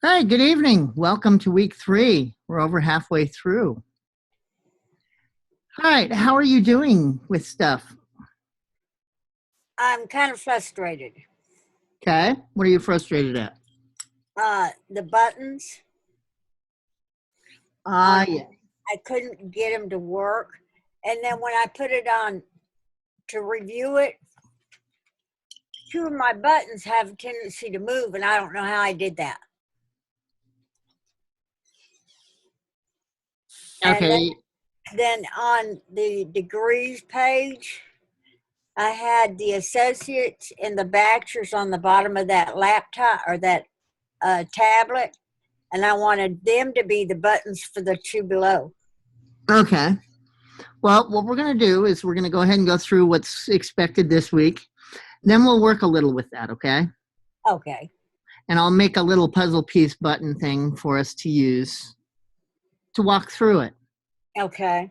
Hi, good evening. Welcome to week 3. We're over halfway through. All right, how are you doing with stuff? I'm kind of frustrated. Okay, what are you frustrated at? The buttons Ah, on, yeah. I couldn't get them to work. And then when I put it on to review it, two of my buttons have a tendency to move, and I don't know how I did that. And Okay, then on the degrees page, I had the associates and the bachelors on the bottom of that laptop or that tablet, and I wanted them to be the buttons for the two below. okay. Well, what we're going to do is we're going to go ahead and go through what's expected this week. Then we'll work a little with that, okay? Okay. And I'll make a little puzzle piece button thing for us to use to walk through it. Okay.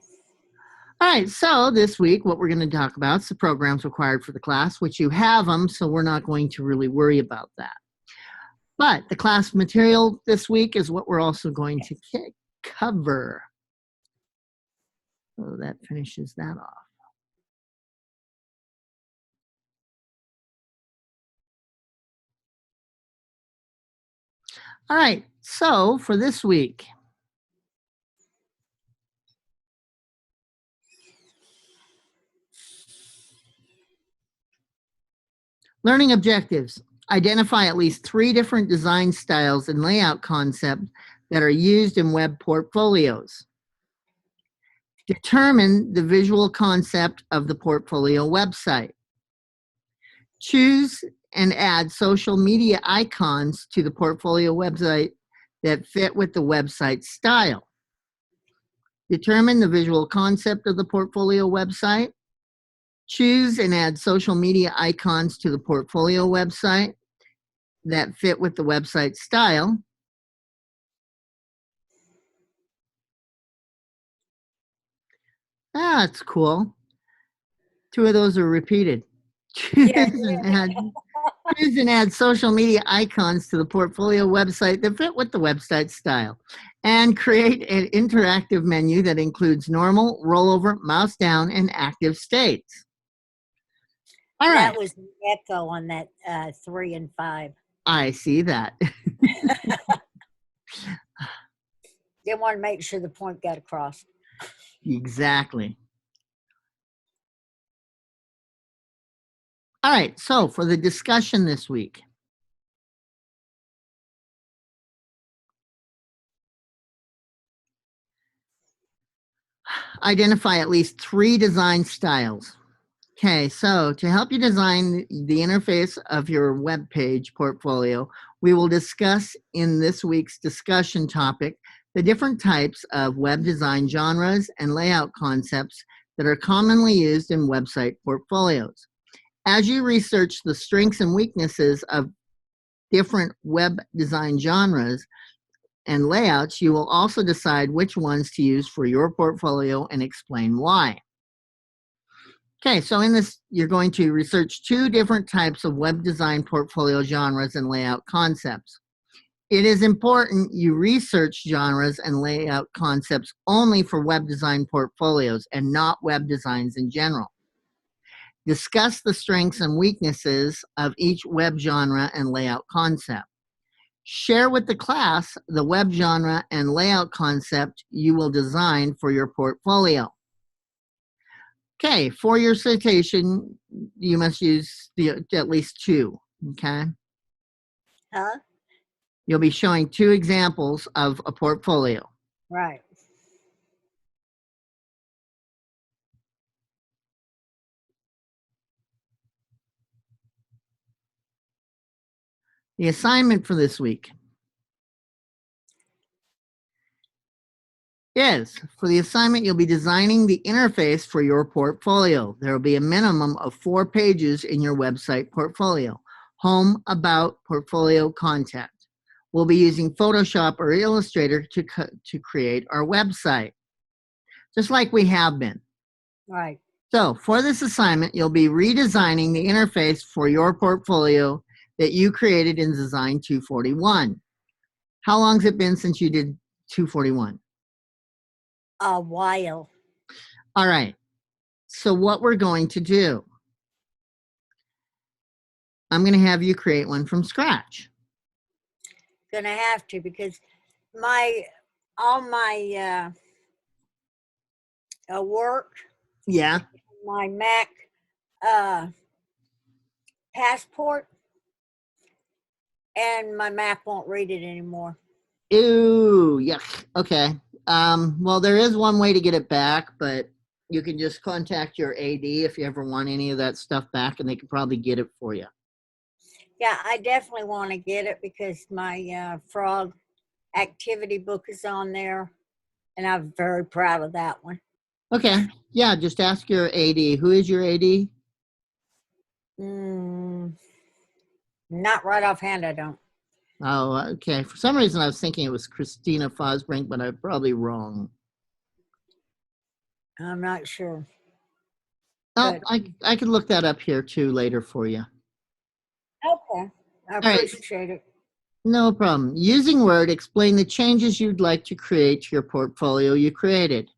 All right, so this week, what we're going to talk about is the programs required for the class, which you have them, so we're not going to really worry about that. But the class material this week is what we're also going to cover. So that finishes that off. All right, so for this week, learning objectives. Identify at least 3 different design styles and layout concepts that are used in web portfolios. Determine the visual concept of the portfolio website. Choose and add social media icons to the portfolio website that fit with the website style. Determine the visual concept of the portfolio website. Choose and add social media icons to the portfolio website that fit with the website style. Ah, that's cool. 2 of those are repeated. Choose Yeah. and add social media icons to the portfolio website that fit with the website style. And create an interactive menu that includes normal, rollover, mouse down, and active states. All right. That was the echo on that 3 and 5. I see that. Didn't want to make sure the point got across. Exactly. All right, so for the discussion this week, identify at least 3 design styles. Okay, so to help you design the interface of your web page portfolio, we will discuss in this week's discussion topic the different types of web design genres and layout concepts that are commonly used in website portfolios. As you research the strengths and weaknesses of different web design genres and layouts, you will also decide which ones to use for your portfolio and explain why. Okay, so in this, you're going to research 2 different types of web design portfolio genres and layout concepts. It is important you research genres and layout concepts only for web design portfolios and not web designs in general. Discuss the strengths and weaknesses of each web genre and layout concept. Share with the class the web genre and layout concept you will design for your portfolio. Okay, for your citation, you must use at least 2, okay? Huh? You'll be showing 2 examples of a portfolio. Right. The assignment for this week is, for the assignment, you'll be designing the interface for your portfolio. There will be a minimum of 4 pages in your website portfolio. Home, About, Portfolio, Contact. We'll be using Photoshop or Illustrator to create our website, just like we have been. Right. So for this assignment, you'll be redesigning the interface for your portfolio that you created in Design 241. How long's it been since you did 241? A while. All right. So what we're going to do, I'm going to have you create one from scratch. Gonna have to, because all my work, Yeah. my Mac passport, and my Mac won't read it anymore. Ew, yuck. Okay. Well, there is one way to get it back, but you can just contact your AD if you ever want any of that stuff back, and they can probably get it for you. Yeah, I definitely want to get it because my frog activity book is on there, and I'm very proud of that one. Okay. Yeah, just ask your AD. Who is your AD? Not right offhand, I don't. Oh, okay. For some reason, I was thinking it was Christina Fosbrink, but I'm probably wrong. I'm not sure. Oh, But, I could look that up here too later for you. okay, I right. appreciate it. No problem. Using Word, explain the changes you'd like to create to your portfolio you created.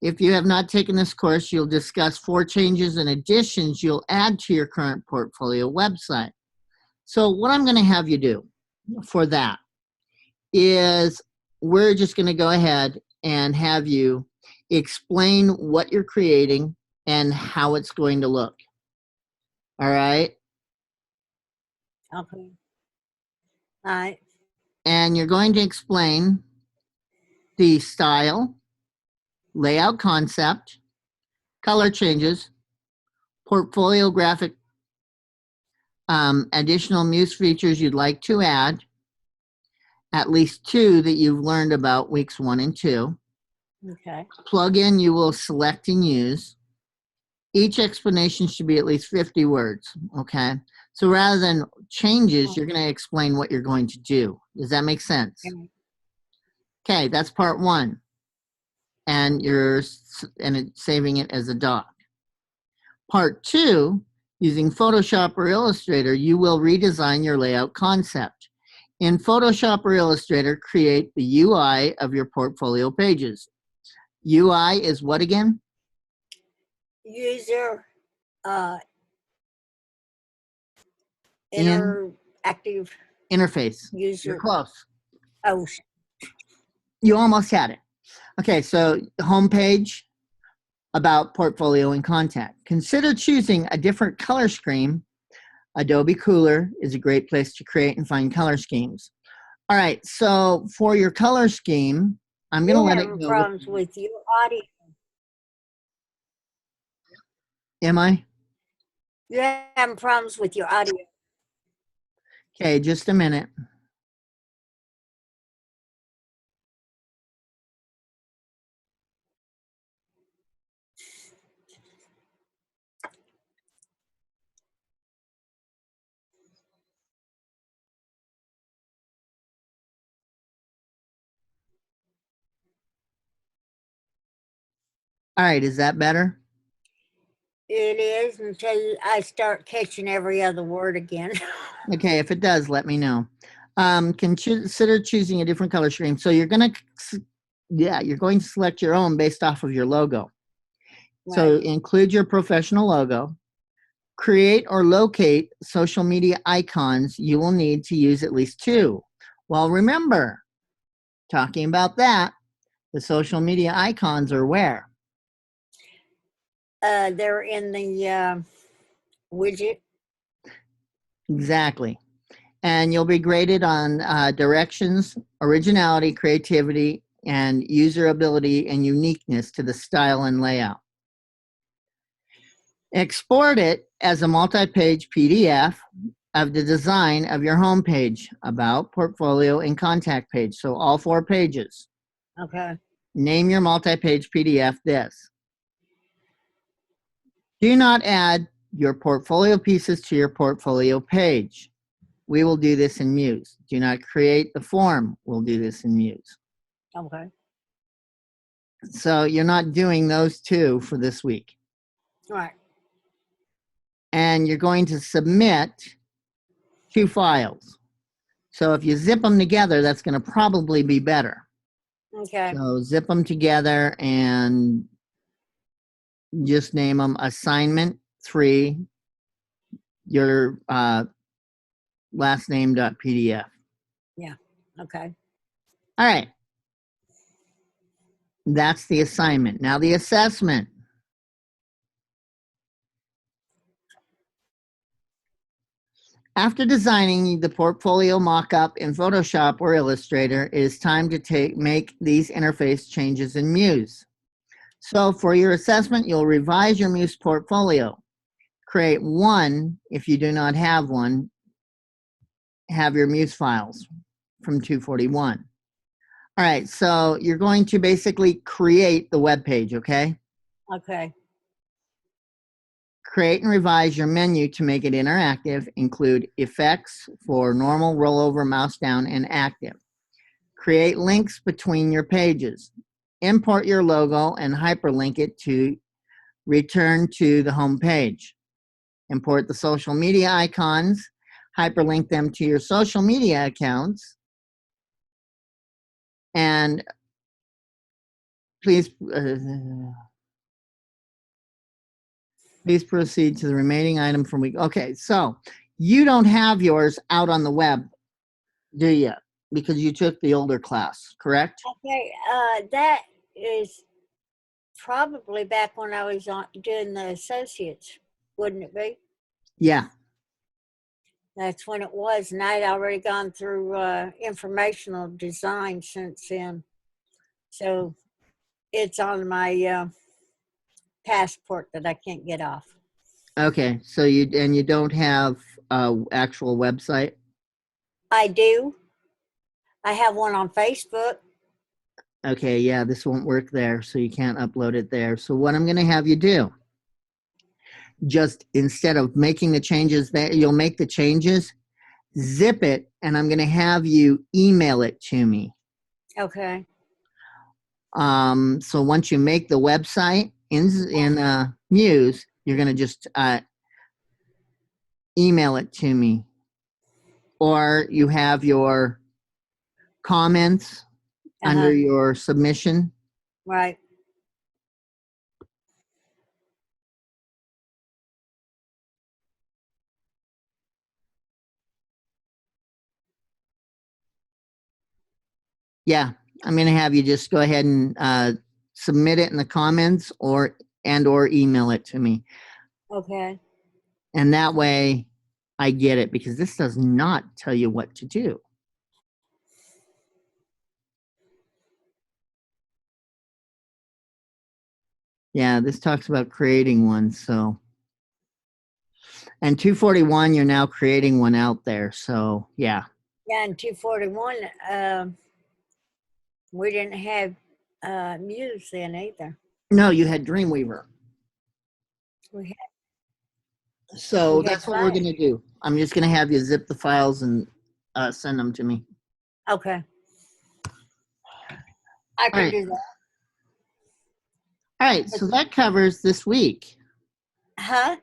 If you have not taken this course, you'll discuss 4 changes and additions you'll add to your current portfolio website. So what I'm going to have you do for that is we're just going to go ahead and have you explain what you're creating and how it's going to look. All right? Okay. All right. And you're going to explain the style, layout concept, color changes, portfolio graphic, additional Muse features you'd like to add, at least 2 that you've learned about weeks 1 and 2. Okay. Plugin you will select and use. Each explanation should be at least 50 words, okay? So rather than changes, you're going to explain what you're going to do. Does that make sense? Okay, that's part 1. And saving it as a doc. Part 2, using Photoshop or Illustrator, you will redesign your layout concept. In Photoshop or Illustrator, create the UI of your portfolio pages. UI is what again? User interactive interface. user. You're close. Oh, You almost had it. Okay, so homepage, about, portfolio, and contact. Consider choosing a different color scheme. Adobe Cooler is a great place to create and find color schemes. All right, so for your color scheme, I'm going to let it go. Problems with your audio. Am I? You're having problems with your audio. Okay, just a minute. All right, is that better? It is until I start catching every other word again. Okay, if it does, let me know. Consider choosing a different color scheme. So you're going to select your own based off of your logo. Right. So include your professional logo. Create or locate social media icons. You will need to use at least 2. Well, remember, talking about that, the social media icons are where? They're in the widget. Exactly. And you'll be graded on directions, originality, creativity, and user ability and uniqueness to the style and layout. Export it as a multi-page PDF of the design of your homepage, about, portfolio, and contact page. So all 4 pages. Okay. Name your multi-page PDF this. Do not add your portfolio pieces to your portfolio page. We will do this in Muse. Do not create the form. We'll do this in Muse. Okay. So you're not doing those 2 for this week. All right. And you're going to submit 2 files. So if you zip them together, that's going to probably be better. Okay. So zip them together and just name them assignment 3, your last name.pdf. Yeah. Okay. All right. That's the assignment. Now the assessment. After designing the portfolio mock-up in Photoshop or Illustrator, it is time to make these interface changes in Muse. So for your assessment, you'll revise your Muse portfolio. Create one, if you do not have one, have your Muse files from 241. All right, so you're going to basically create the web page, okay? Okay. Create and revise your menu to make it interactive. Include effects for normal, rollover, mouse down, and active. Create links between your pages. Import your logo and hyperlink it to return to the home page. Import the social media icons. Hyperlink them to your social media accounts. And please proceed to the remaining item from week. Okay, so you don't have yours out on the web, do you? Because you took the older class, correct? Okay. That is probably back when I was doing the associates, wouldn't it be? Yeah. That's when it was, and I'd already gone through informational design since then. So it's on my passport that I can't get off. Okay, so you don't have actual website? I do. I have one on Facebook. Okay, yeah, this won't work there, so you can't upload it there. So what I'm going to have you do, just instead of making the changes there, you'll make the changes, zip it, and I'm going to have you email it to me. Okay. So once you make the website in Muse, you're going to just email it to me. Or you have your comments under your submission. Right. Yeah, I'm going to have you just go ahead and submit it in the comments or email it to me. Okay. And that way I get it, because this does not tell you what to do. Yeah, this talks about creating one, so. And 241, you're now creating one out there, so yeah. Yeah, in 241, we didn't have Muse then either. No, you had Dreamweaver. We So had that's what we're going to do. I'm just going to have you zip the files and send them to me. Okay. I can do that. All right, so that covers this week. Huh?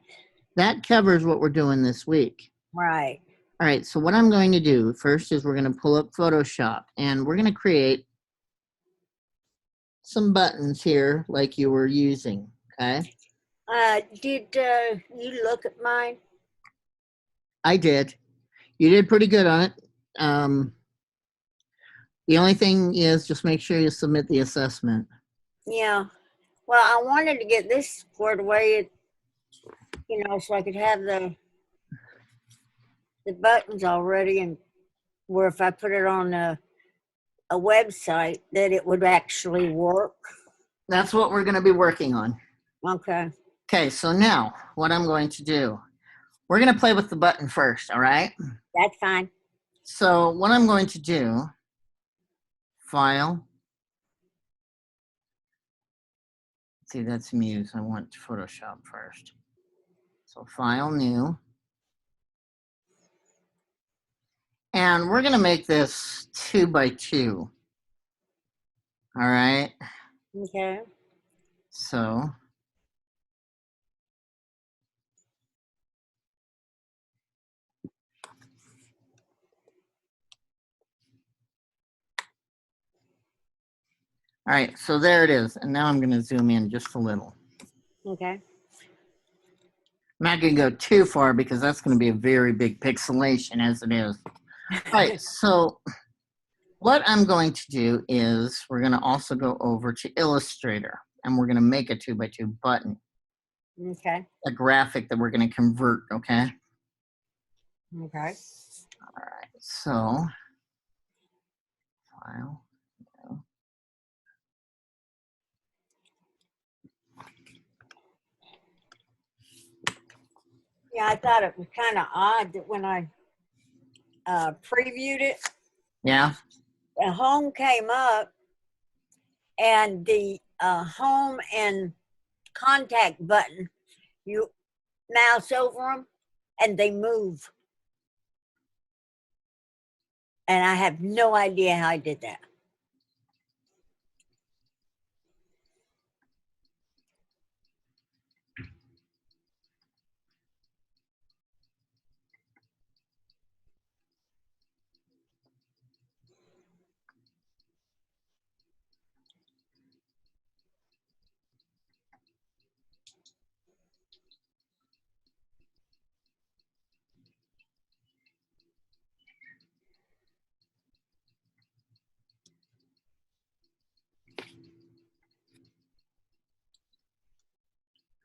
That covers what we're doing this week. Right. All right, so what I'm going to do first is we're going to pull up Photoshop, and we're going to create some buttons here like you were using, okay? Did you look at mine? I did. You did pretty good on it. The only thing is just make sure you submit the assessment. Yeah. Well, I wanted to get this squared away, so I could have the buttons already, and where if I put it on a website, that it would actually work. That's what we're going to be working on. Okay. Okay, so now what I'm going to do, we're going to play with the button first, all right? That's fine. So what I'm going to do, File. See, that's Muse. I want Photoshop first. So File, New. And we're going to make this 2 by 2. All right? Okay. So All right, so there it is. And now I'm going to zoom in just a little. Okay. I'm not going to go too far because that's going to be a very big pixelation as it is. All right, so what I'm going to do is we're going to also go over to Illustrator, and we're going to make a 2x2 button, Okay. a graphic that we're going to convert, okay? Okay. All right, so file. Yeah, I thought it was kind of odd that when I previewed it, Yeah, the home came up and the home and contact button, you mouse over them and they move. And I have no idea how I did that.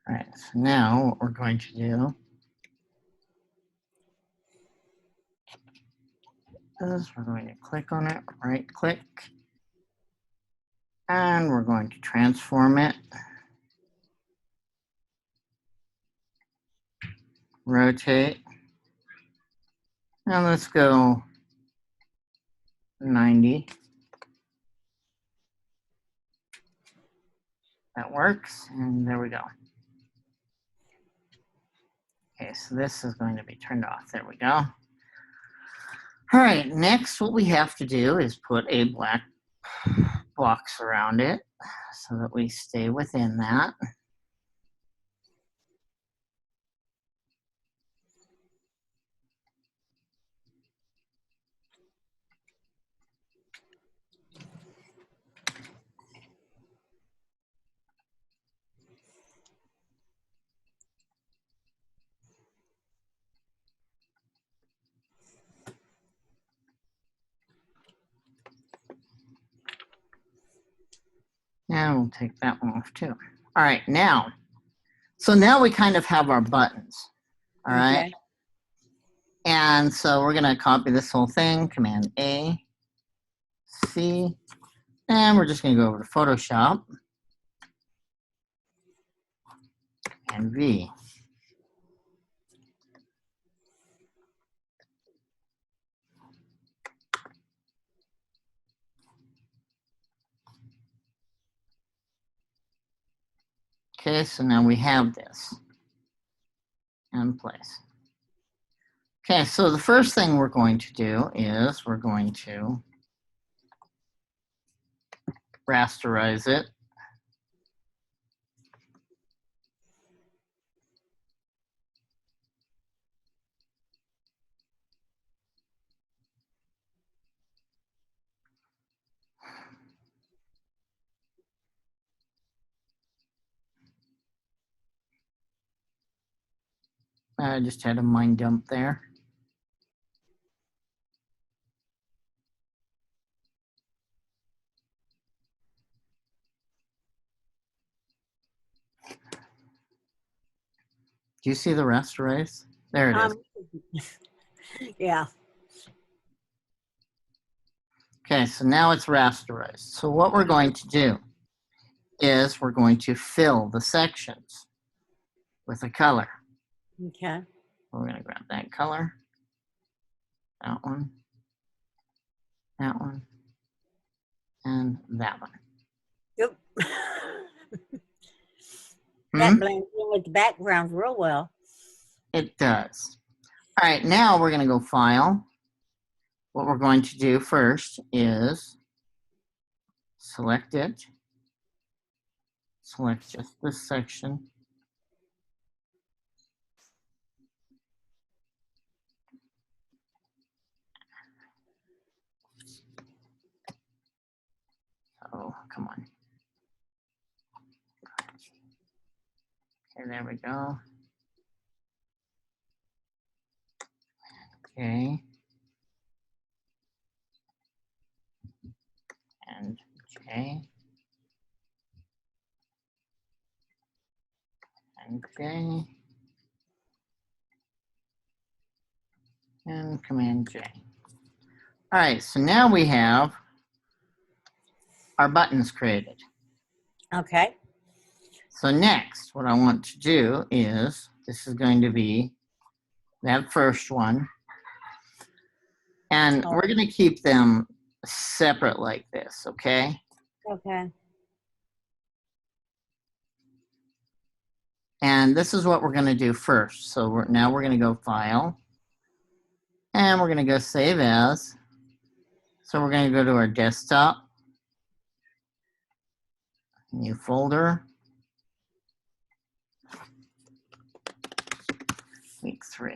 all right, so now what we're going to do is we're going to click on it, right click, and we're going to transform it, rotate, and let's go 90. That works, and there we go. Okay, so this is going to be turned off. There we go. All right, next what we have to do is put a black box around it so that we stay within that. And we'll take that one off too. All right, now, so now we kind of have our buttons. All right. Okay. And so we're going to copy this whole thing, Command A, C, and we're just going to go over to Photoshop and V. Okay, so now we have this in place. Okay, so the first thing we're going to do is we're going to rasterize it. I just had a mind dump there. Do you see the rasterize? There it is. Yeah. Okay, so now it's rasterized. So what we're going to do is we're going to fill the sections with a color. Okay. We're going to grab that color, that one, and that one. Yep. Hmm? That blends in with the background real well. It does. All right, now we're going to go File. What we're going to do first is select it, select just this section, oh, come on. there we go. Okay. And J. And J. And Command J. All right, so now we have our buttons created. Okay. So next, what I want to do is, this is going to be that first one. And we're going to keep them separate like this, okay? Okay. And this is what we're going to do first. So now we're going to go File. And we're going to go Save As. So we're going to go to our desktop. New folder. Week 3.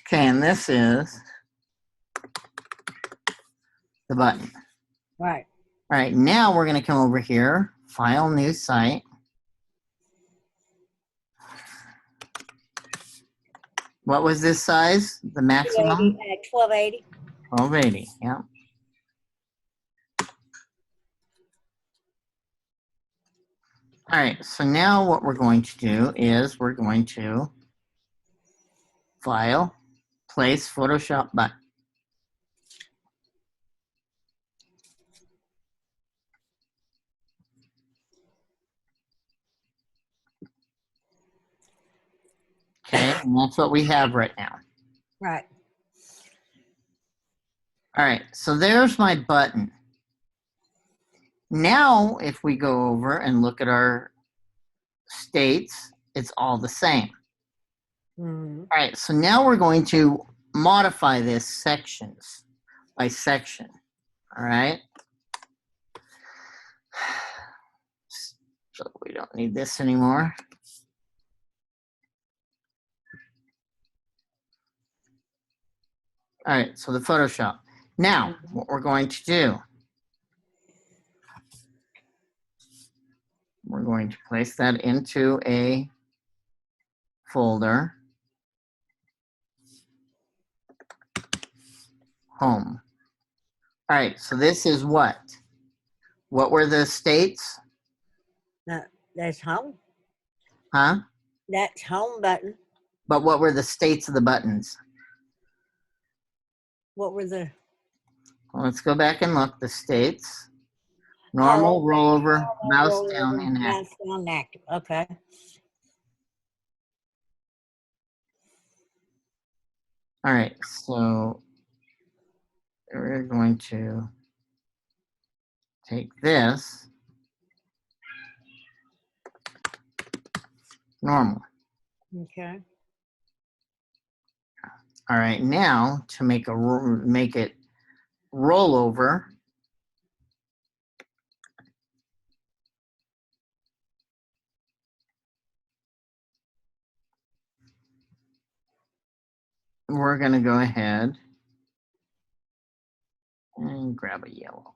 Okay, and this is the button. Right. All right, now we're going to come over here, File, New Site. What was this size? The maximum? 1280. 1280, yeah. All right, so now what we're going to do is we're going to File, Place Photoshop Button. Okay, and that's what we have right now. Right. All right, so there's my button. Now, if we go over and look at our states, it's all the same. Mm-hmm. All right, so now we're going to modify this sections by section. All right. So we don't need this anymore. All right, so the Photoshop. Now, what we're going to do, we're going to place that into a folder. Home. All right, so this is what? What were the states? That's home. Huh? That's home button. But what were the states of the buttons? What were the? Well, let's go back and look. The states. Normal, rollover, mouse down, and active. Mouse down, active. Okay. All right, so we're going to take this. Normal. Okay. All right, now to make it roll over, we're going to go ahead and grab a yellow.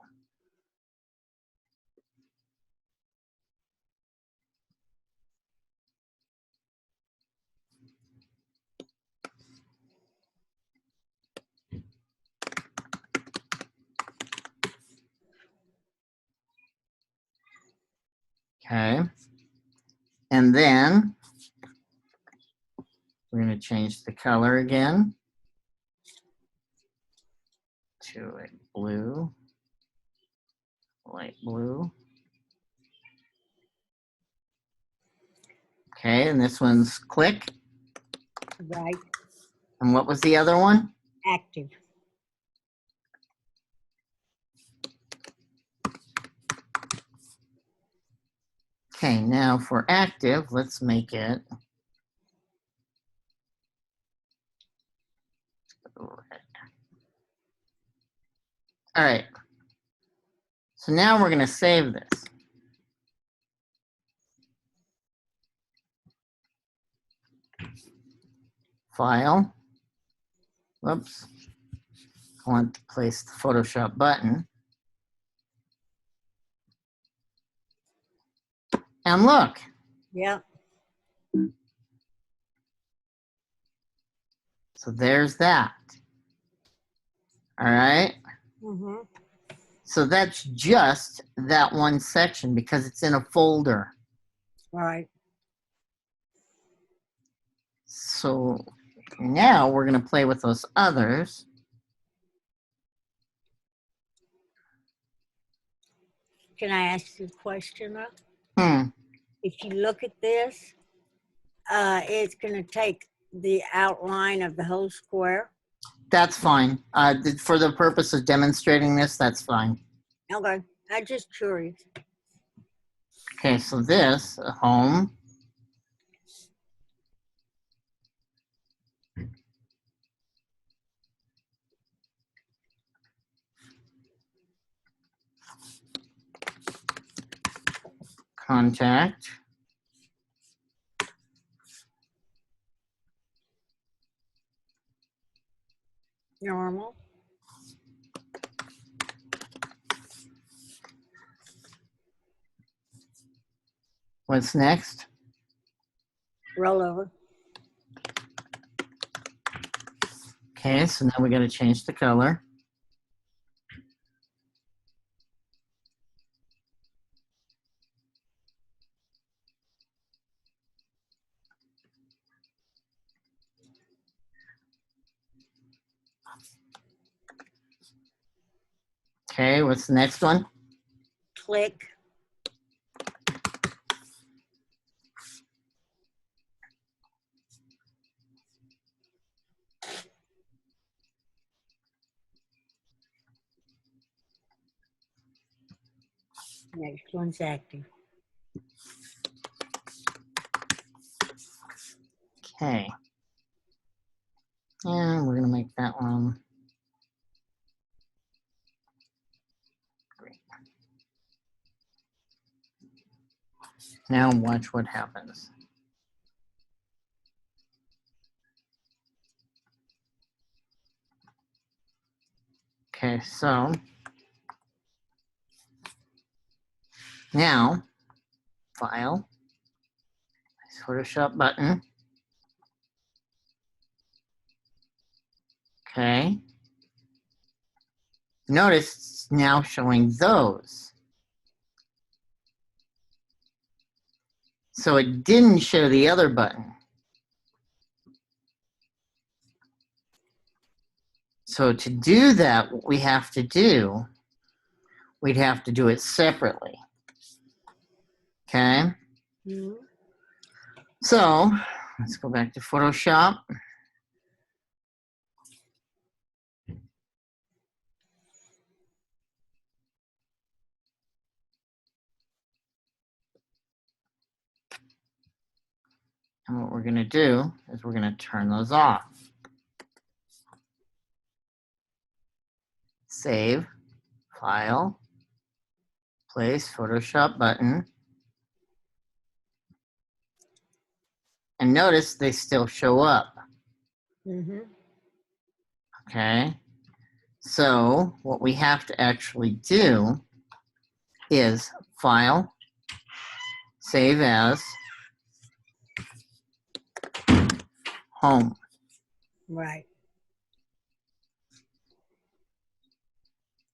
Okay. And then we're going to change the color again to a blue, light blue. Okay, and this one's click. Right. And what was the other one? Active. Okay, now for active, let's make it red. All right. So now we're going to save this. File. Whoops. I want to place the Photoshop button. And look, Yeah. So there's that. All right. Mm-hmm. So that's just that one section because it's in a folder. Right. So now we're going to play with those others. Can I ask you a question, though? Hmm. If you look at this, it's going to take the outline of the whole square. That's fine. For the purpose of demonstrating this, that's fine. Okay. I'm just curious. Okay, so this, home. Contact. Normal. What's next? Roll over. Okay, so now we got to change the color. Okay, what's the next one? Click. Next one's active. Okay. And we're going to make that one green. Now watch what happens. Okay, so now, File, Photoshop button. Okay. Notice it's now showing those. So it didn't show the other button. So to do that, what we have to do, we'd have to do it separately. Okay. Mm-hmm. So let's go back to Photoshop. And what we're going to do is we're going to turn those off. Save, File, Place, Photoshop button. And notice they still show up. Mm-hmm. Okay. So what we have to actually do is File, Save As, Home. Right.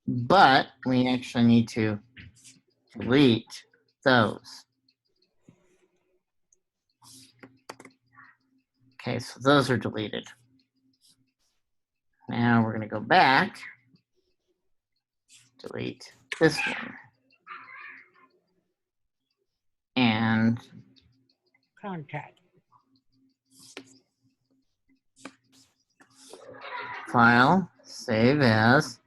But we actually need to delete those. Okay, so those are deleted. Now we're going to go back, delete this one, and Contact. File, Save As,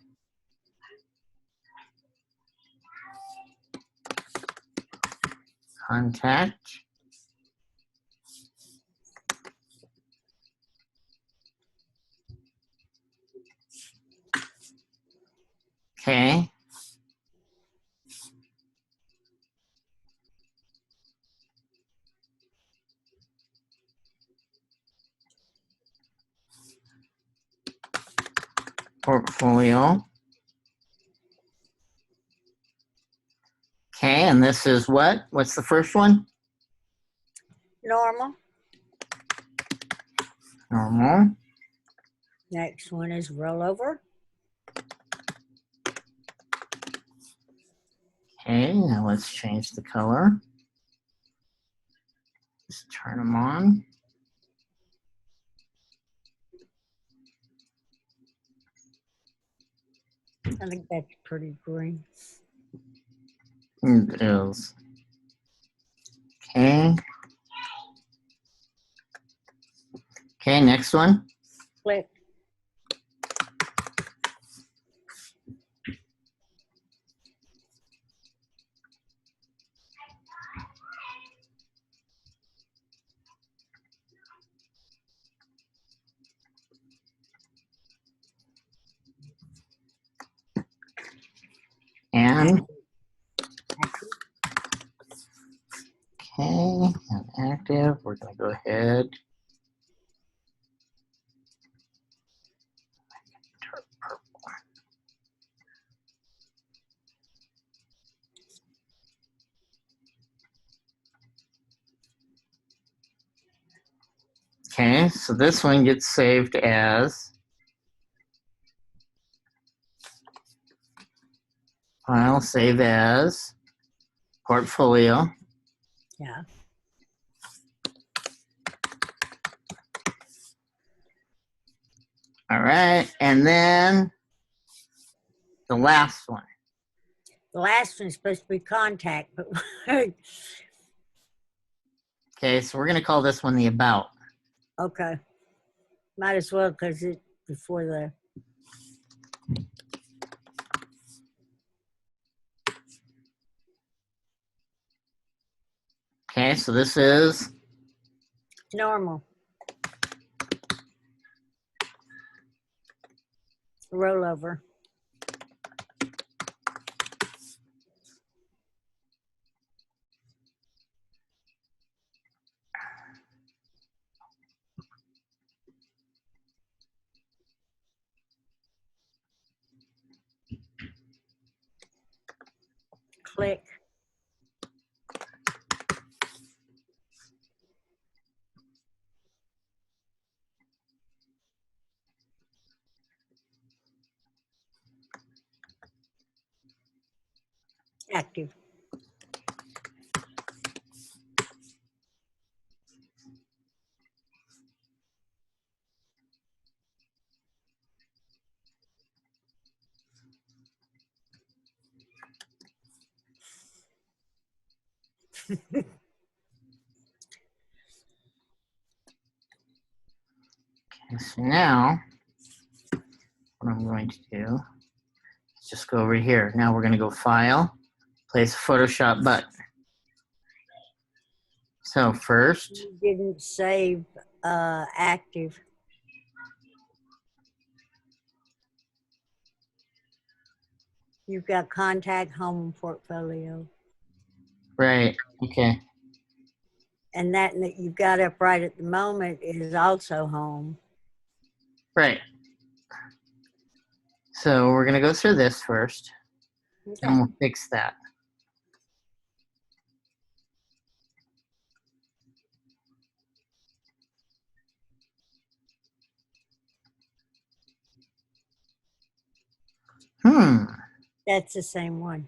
Contact, okay. Portfolio. Okay, and this is what? What's the first one? Normal. Normal. Next one is rollover. Okay, now let's change the color. Just turn them on. I think that's pretty green. It is. Okay. Okay, next one. Click. And Active. okay, and active. We're gonna go ahead. Turn purple. Okay, so this one gets saved as file, save as portfolio. Yeah. All right, and then the last one. The last one's supposed to be contact, but Okay, so we're gonna call this one the about. okay. Might as well because it's before the Okay, so this is normal. Rollover. Click. Active. so now what I'm going to do is just go over here. Now we're gonna go file, place Photoshop button. So first, You didn't save active. You've got contact, home, portfolio. right, okay, And that you've got up right at the moment is also home. right. So we're gonna go through this first, Okay. and we'll fix that. That's the same one.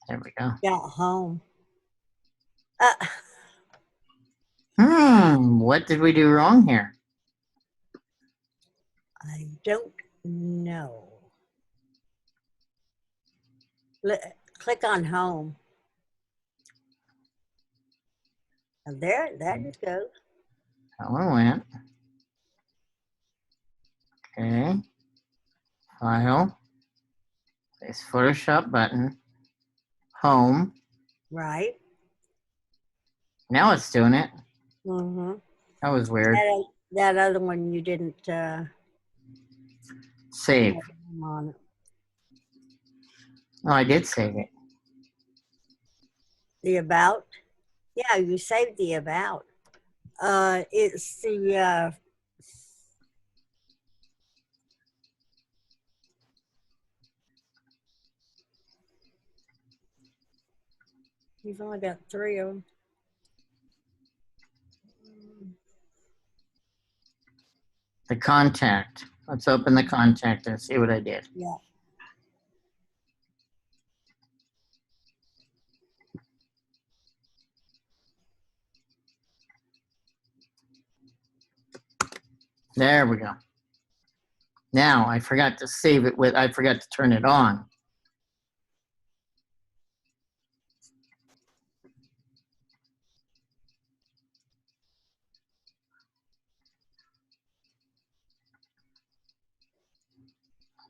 There we go. Got home. What did we do wrong here? I don't know. Click on home. Now there it goes. That one went. Okay. File. Place Photoshop button. Home. Right. Now it's doing it. Mm-hmm. That was weird. That other one you didn't Save. on it. Oh, I did save it. The about. Yeah, you saved the about. It's the You've only got 3 of them. The contact. Let's open the contact and see what I did. Yeah. There we go. Now I forgot to save it with, I forgot to turn it on.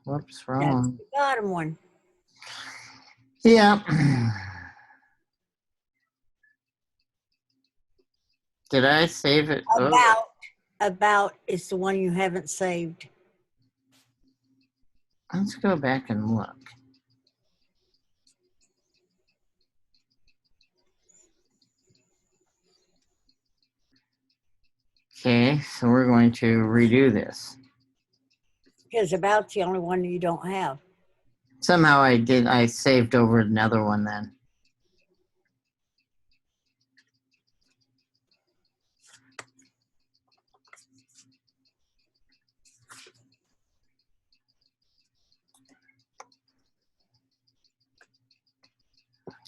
Whoops, That's wrong. the bottom one. Yeah. Did I save it? Oh, About is the one you haven't saved. let's go back and look. Okay, so we're going to redo this. Because about's the only one you don't have. Somehow I saved over another one then.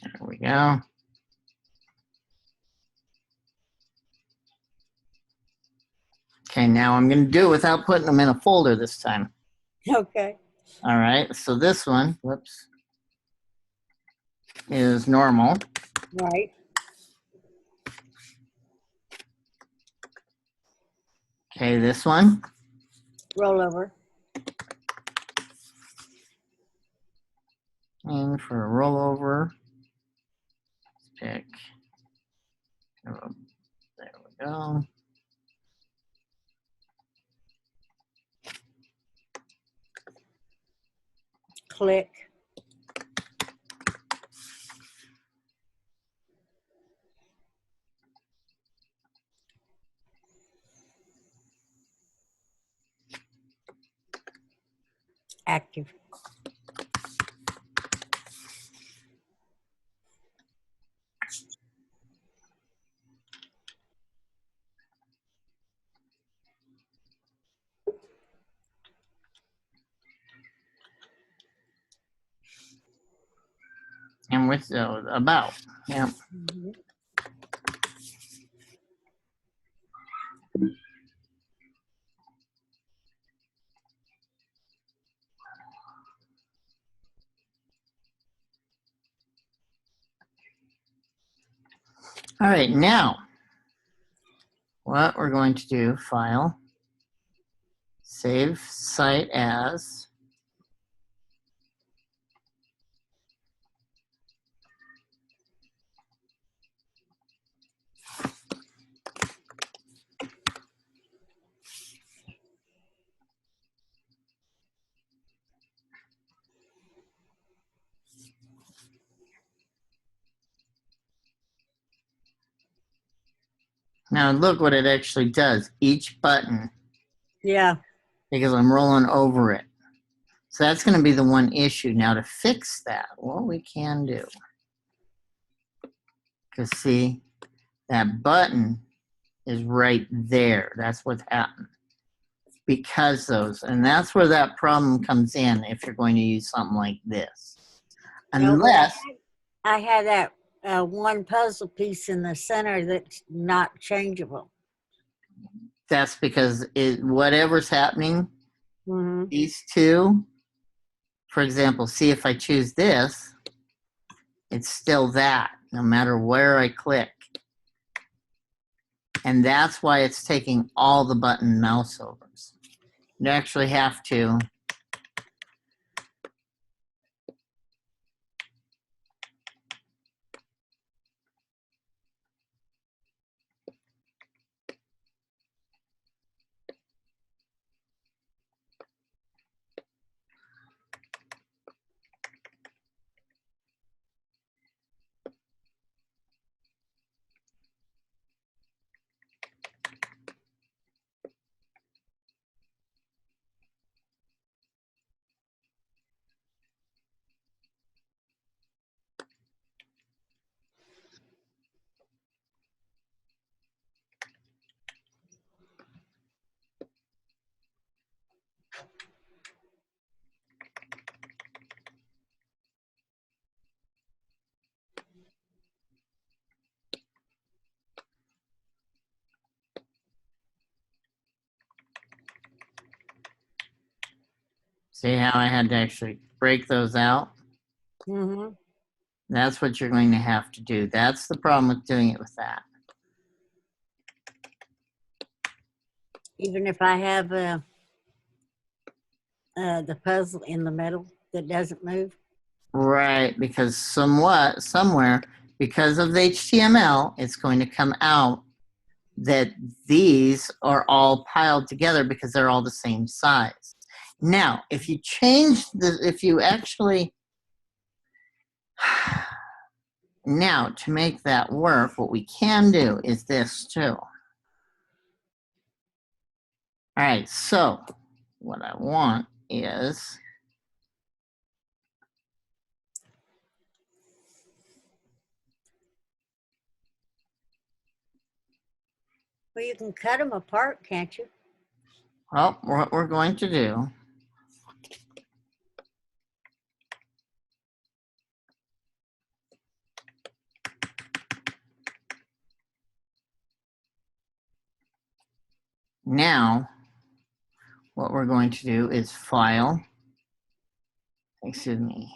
There we go. Okay, now I'm going to do it without putting them in a folder this time. Okay. All right, so this one, whoops, is normal. Right. Okay, this one, Roll over. and for a rollover, pick. There we go. Click. Active. And with about, yeah. Mhm. All right, now what we're going to do, file, save site as, now look what it actually does, each button, Yeah. because I'm rolling over it. So that's going to be the one issue. Now to fix that, what we can do, because see, that button is right there. That's what's happened. Because those, and that's where that problem comes in if you're going to use something like this. No, but Unless, I had that one puzzle piece in the center that's not changeable. that's because whatever's happening, Mm-hmm. these two, for example, see if I choose this, it's still that, no matter where I click. And that's why it's taking all the button mouse overs. You actually have to See how I had to actually break those out? Mm-hmm. That's what you're going to have to do. That's the problem with doing it with that. Even if I have the puzzle in the middle that doesn't move. Right, because somewhere, because of the HTML, it's going to come out that these are all piled together because they're all the same size. Now, if you actually, now to make that work, what we can do is this too. All right, so what I want is, Well, you can cut them apart, can't you? well, what we're going to do, now, what we're going to do is file, excuse me,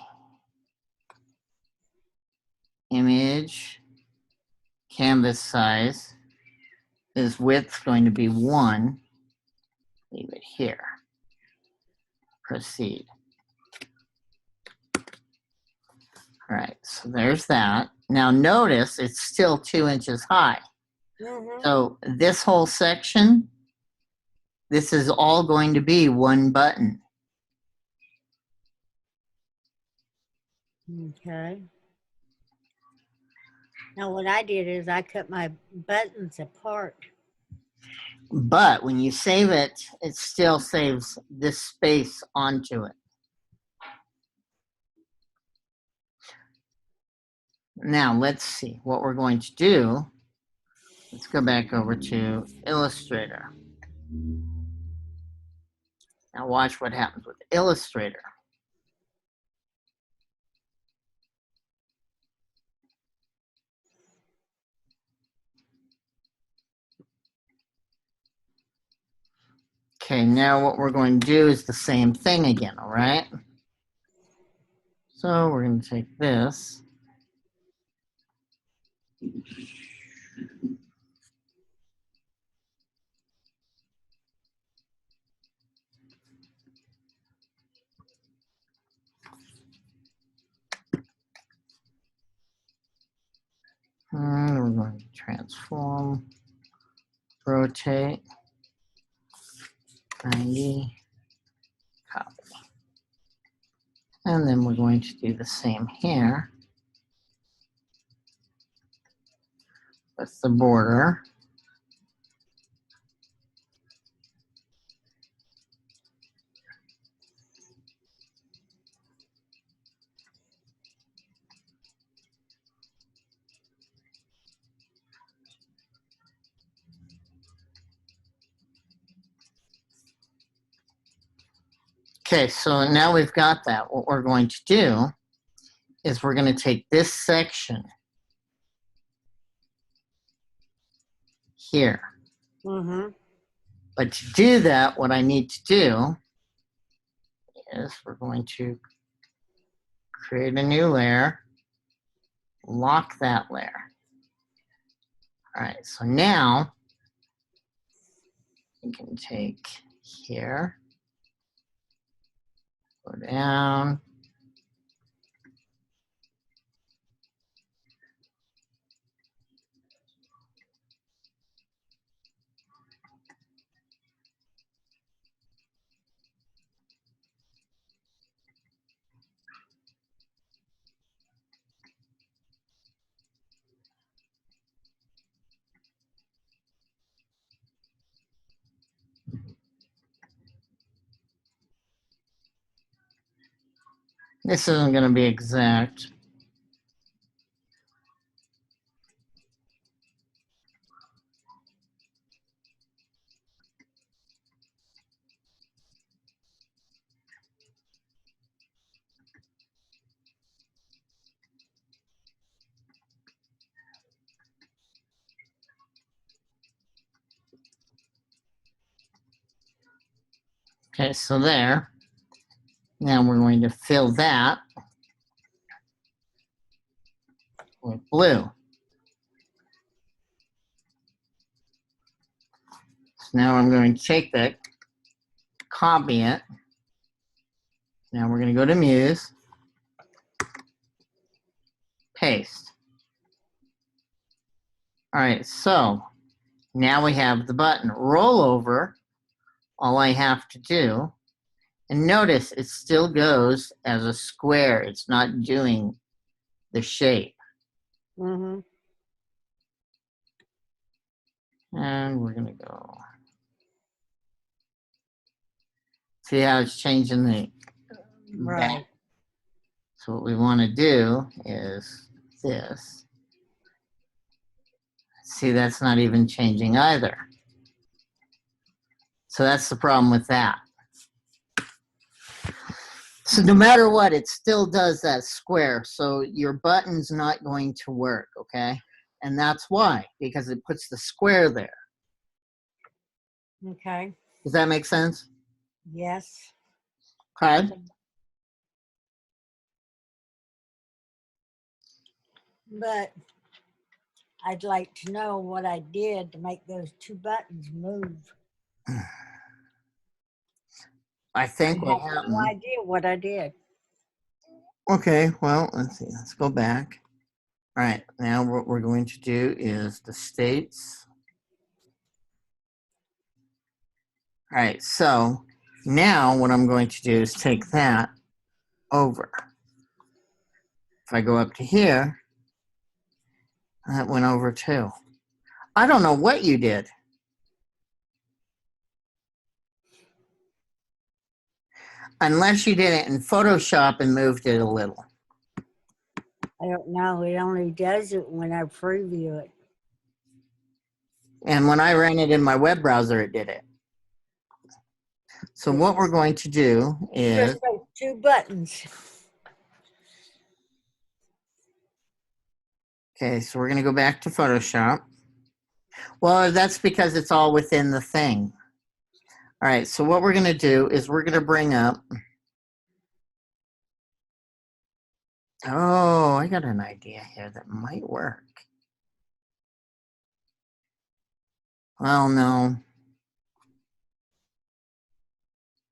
image, canvas size, is width going to be 1, leave it here, proceed. All right, so there's that. Now notice it's still 2 inches high. Mm-hmm. So this whole section, this is all going to be one button. Okay. Now what I did is I cut my buttons apart. But when you save it, it still saves this space onto it. Now let's see what we're going to do. Let's go back over to Illustrator. Now watch what happens with Illustrator. Okay, now what we're going to do is the same thing again, all right? So we're going to take this. And we're going to transform, rotate, 90, copy. And then we're going to do the same here with the border. Okay, so now we've got that. What we're going to do is we're going to take this section here. Mm-hmm. But to do that, what I need to do is we're going to create a new layer, lock that layer. All right, so now you can take here, go down, this isn't going to be exact. Okay, so there. Now we're going to fill that with blue. So now I'm going to take that, copy it. Now we're going to go to Muse, paste. All right, so now we have the button. Roll over, all I have to do, and notice it still goes as a square. It's not doing the shape. Mm-hmm. And we're going to go. See how it's changing the Right. back. So what we want to do is this. See, that's not even changing either. So that's the problem with that. So no matter what, it still does that square. So your button's not going to work, okay? And that's why, because it puts the square there. Okay. Does that make sense? Yes. Okay. But I'd like to know what I did to make those two buttons move. I think I what have happened. no idea what I did. Okay, well, let's see. Let's go back. All right, now what we're going to do is the states. All right, so now what I'm going to do is take that over. If I go up to here, that went over too. I don't know what you did. Unless you did it in Photoshop and moved it a little. I don't know. It only does it when I preview it. And when I ran it in my web browser, it did it. So what we're going to do is, Just those two buttons. okay, so we're going to go back to Photoshop. Well, that's because it's all within the thing. All right, so what we're going to do is we're going to bring up, oh, I got an idea here that might work. Well, no.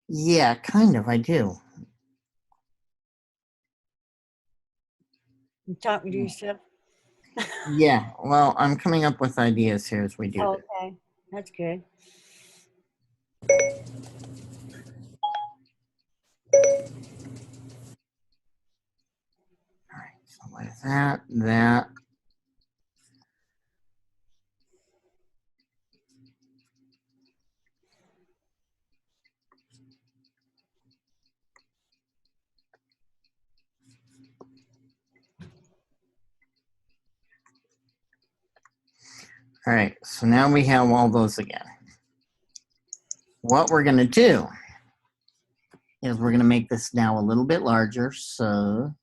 Yeah, kind of, I do. You talking to yourself? Yeah, well, I'm coming up with ideas here as we do this. Okay, that's good. All right, so with that. All right, so now we have all those again. What we're going to do is we're going to make this now a little bit larger. So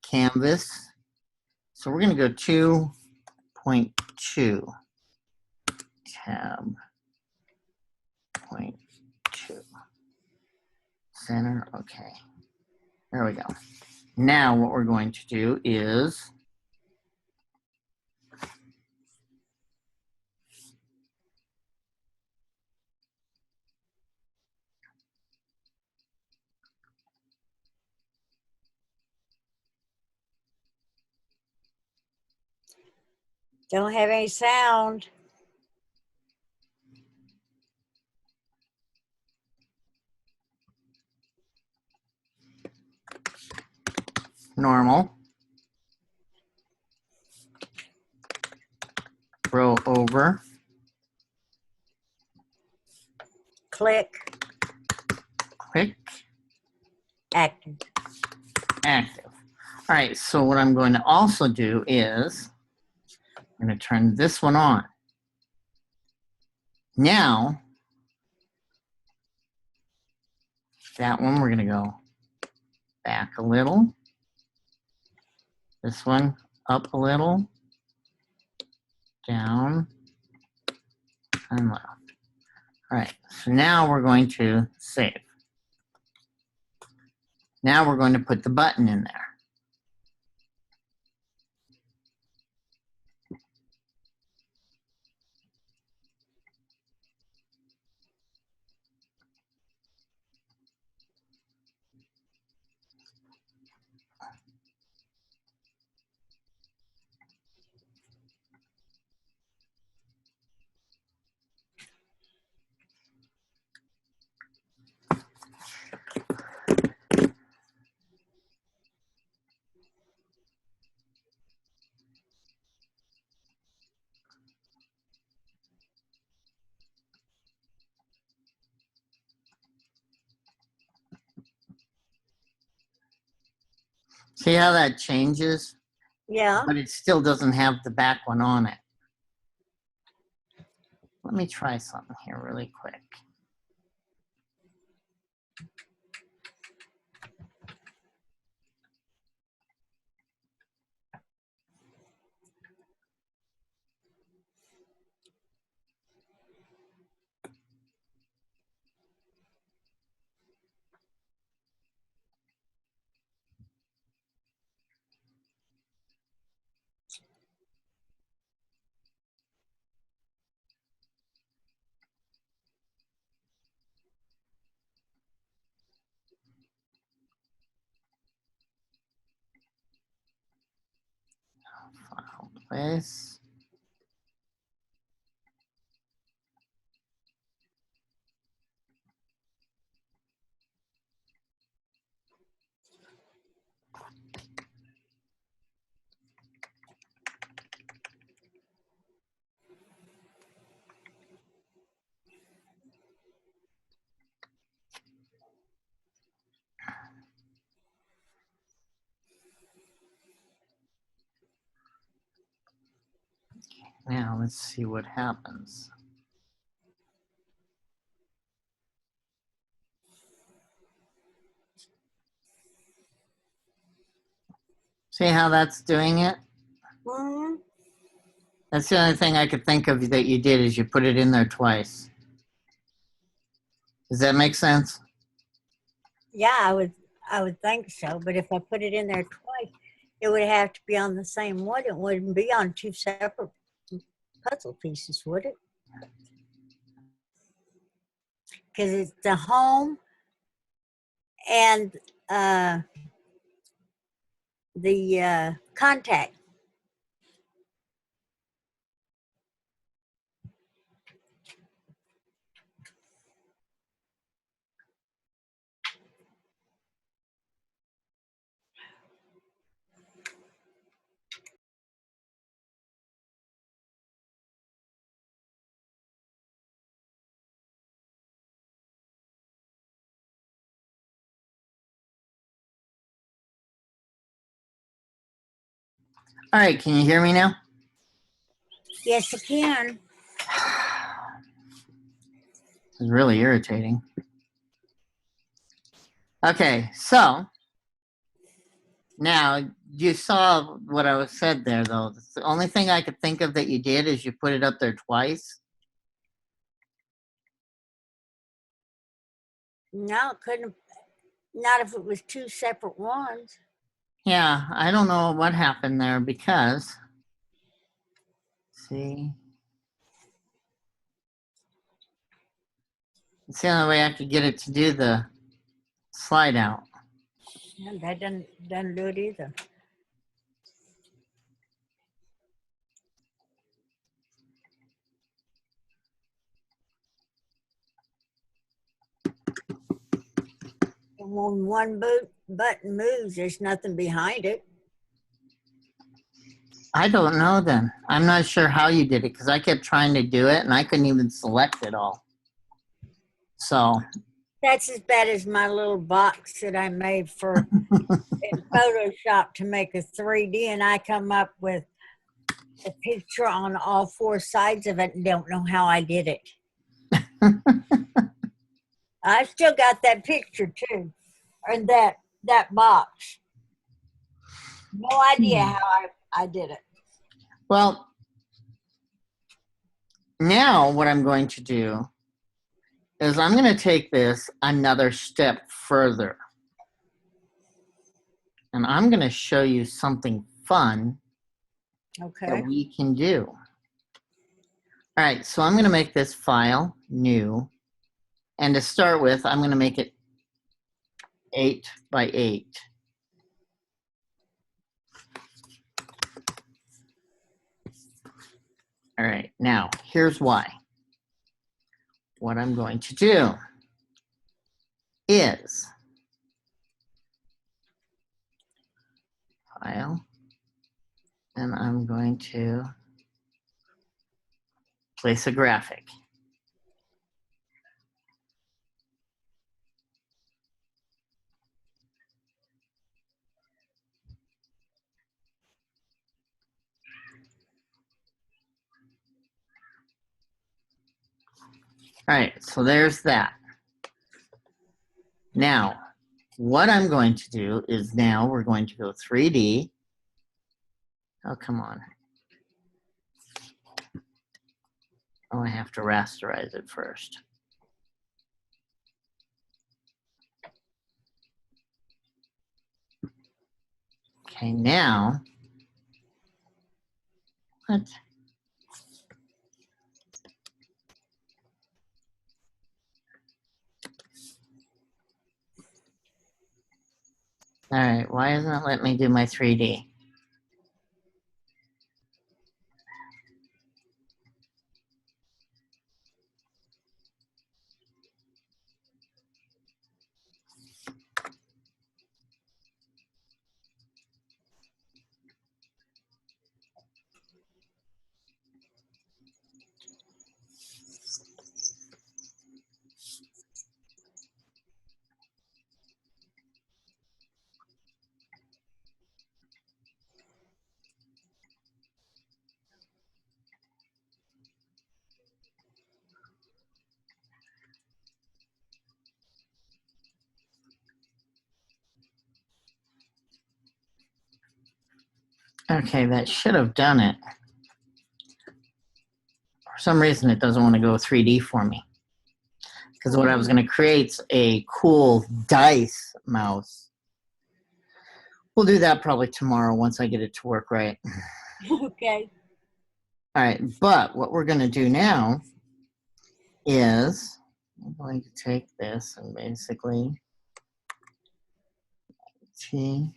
canvas. So we're going to go 2.2 tab 0.2 center. Okay, there we go. Now what we're going to do is Don't have any sound. normal. Roll over. Click. Click. Active. Active. All right, so what I'm going to also do is I'm going to turn this one on. Now, that one we're going to go back a little. This one up a little, down, and left. All right, so now we're going to save. Now we're going to put the button in there. See how that changes? Yeah. But it still doesn't have the back one on it. Let me try something here really quick. File place. Now let's see what happens. See how that's doing it? Mm-hmm. That's the only thing I could think of that you did is you put it in there twice. Does that make sense? Yeah, I would think so. But if I put it in there twice, it would have to be on the same one. It wouldn't be on two separate puzzle pieces, would it? Because it's the home and the contact. All right, can you hear me now? Yes, I can. It's really irritating. Okay, so now you saw what I was said there, though. The only thing I could think of that you did is you put it up there twice. No, it couldn't. Not if it was two separate ones. Yeah, I don't know what happened there because, see, it's the only way I could get it to do the slide out. Yeah, that doesn't do it either. And when one button moves, there's nothing behind it. I don't know then. I'm not sure how you did it because I kept trying to do it and I couldn't even select it all. So That's as bad as my little box that I made for in Photoshop to make a 3D, and I come up with a picture on all four sides of it and don't know how I did it. I've still got that picture too, and that box. No idea how I did it. well, now what I'm going to do is I'm going to take this another step further. And I'm going to show you something fun Okay. that we can do. All right, so I'm going to make this file new. And to start with, I'm going to make it 8 by 8. All right, now here's why. What I'm going to do is file, and I'm going to place a graphic. All right, so there's that. Now, what I'm going to do is now we're going to go 3D. Oh, come on. Oh, I have to rasterize it first. Okay, now, what? All right, why isn't it letting me do my 3D? Okay, that should have done it. For some reason, it doesn't want to go 3D for me. Because what I was going to create is a cool dice mouse. We'll do that probably tomorrow once I get it to work right. Okay. All right, but what we're going to do now is I'm going to take this and basically T.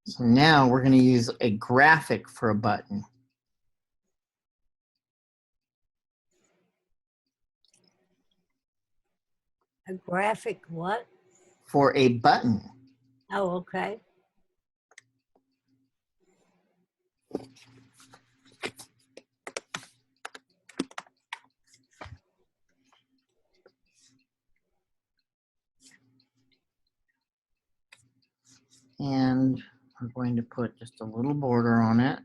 So now we're going to use a graphic for a button. A graphic what? For a button. Oh, okay. And we're going to put just a little border on it.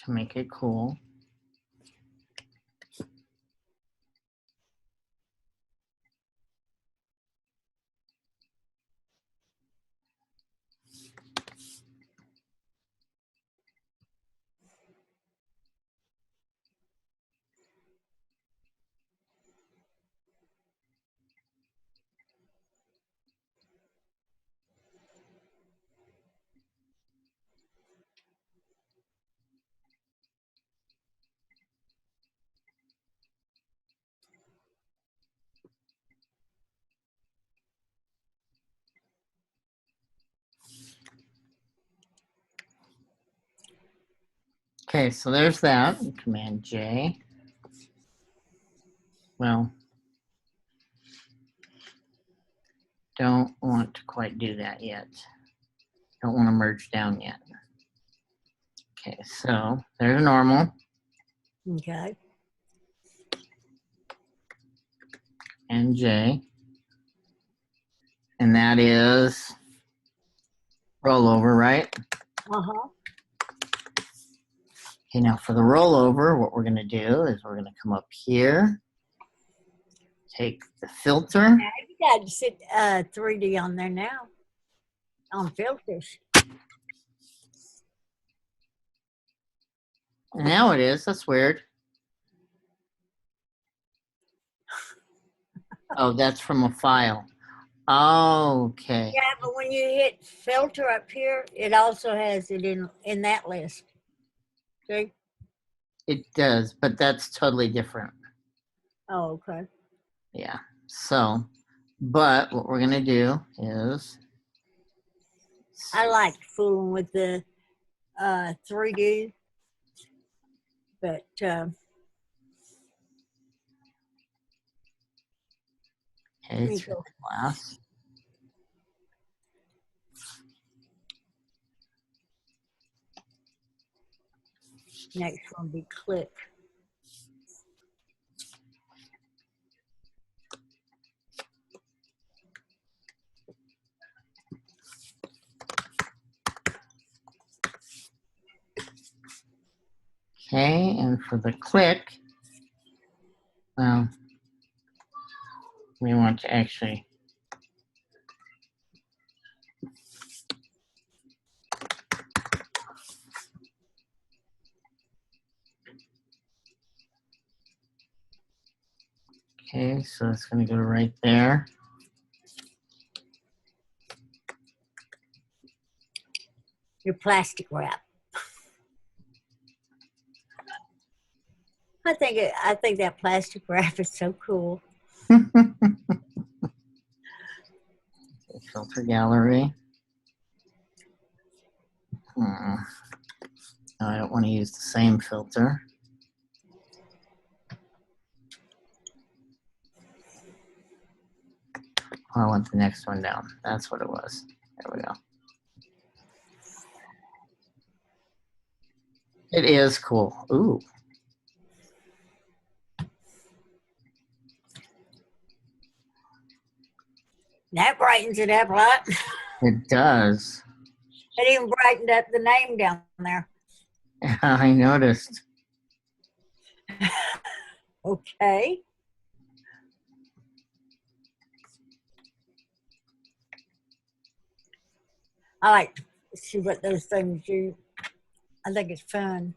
To make it cool. Okay, so there's that. Command J. Well, don't want to quite do that yet. Don't want to merge down yet. Okay, so there's normal. Okay. And J. And that is rollover, right? Uh-huh. Okay, now for the rollover, what we're going to do is we're going to come up here, take the filter. Now you got to sit 3D on there now, on filters. And now it is. That's weird. Oh, that's from a file. Okay. Yeah, but when you hit filter up here, it also has it in that list. See? It does, but that's totally different. Oh, okay. Yeah. So, but what we're going to do is. I like fooling with the 3D, but Okay, me through go. the glass. Next one be click. Okay, and for the click, well, we want to actually. Okay, so it's going to go right there. Your plastic wrap. I think that plastic wrap is so cool. Filter gallery. No, I don't want to use the same filter. Oh, I want the next one down. That's what it was. There we go. It is cool. Ooh. That brightens it up a lot. It does. It even brightened up the name down there. I noticed. Okay. I like to see what those things do. I think it's fun.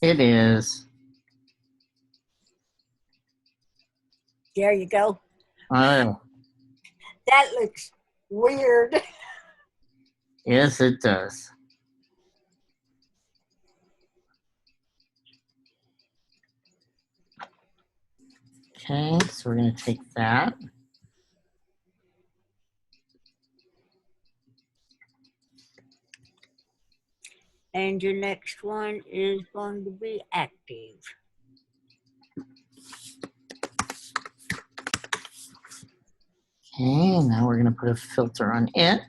It is. There you go. Oh, That looks weird. yes, it does. Okay, so we're going to take that. And your next one is going to be active. Okay, now we're going to put a filter on it.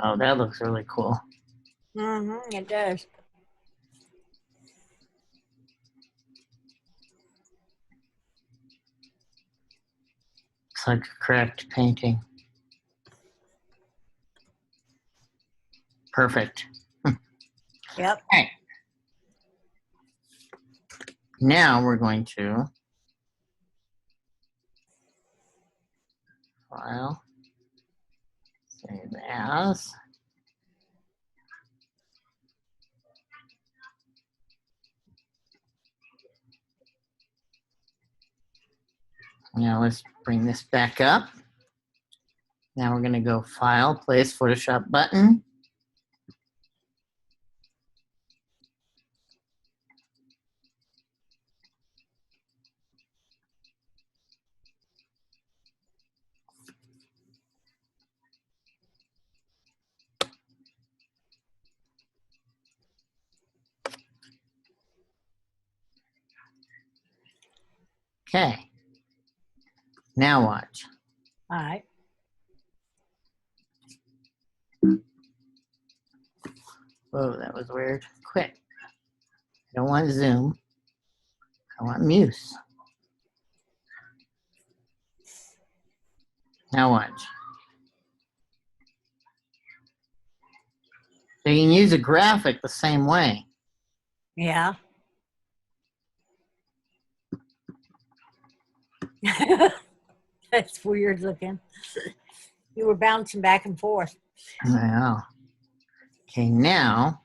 Oh, that looks really cool. Mm-hmm, it does. Looks like a cracked painting. Perfect. Yep. Okay. Now we're going to file, save as. Now let's bring this back up. Now we're going to go File, Place Photoshop button. Okay. Now watch. All right. Whoa, that was weird. Quit. I don't want zoom. I want muse. Now watch. So you can use a graphic the same way. Yeah. That's weird looking. You were bouncing back and forth. Wow. Okay, now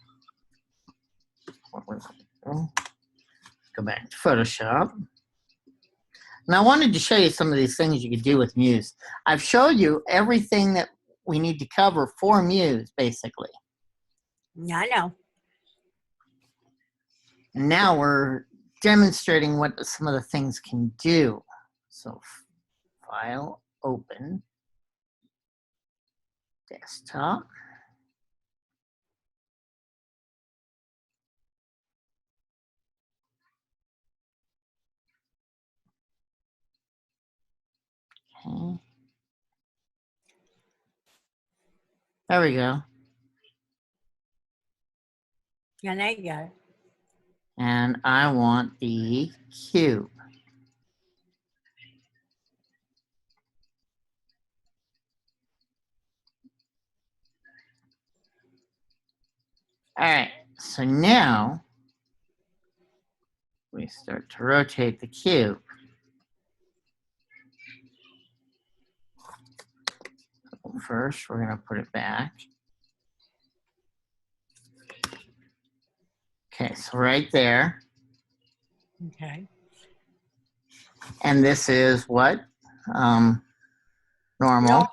go back to Photoshop. And I wanted to show you some of these things you could do with Muse. I've showed you everything that we need to cover for Muse, basically. Yeah, I know. And now we're demonstrating what some of the things can do. So File, Open, Desktop. Okay. There we go. Yeah, now you got it. And I want the cube. All right, so now we start to rotate the cube. First, we're going to put it back. Okay, so right there. Okay. And this is what? Normal. No.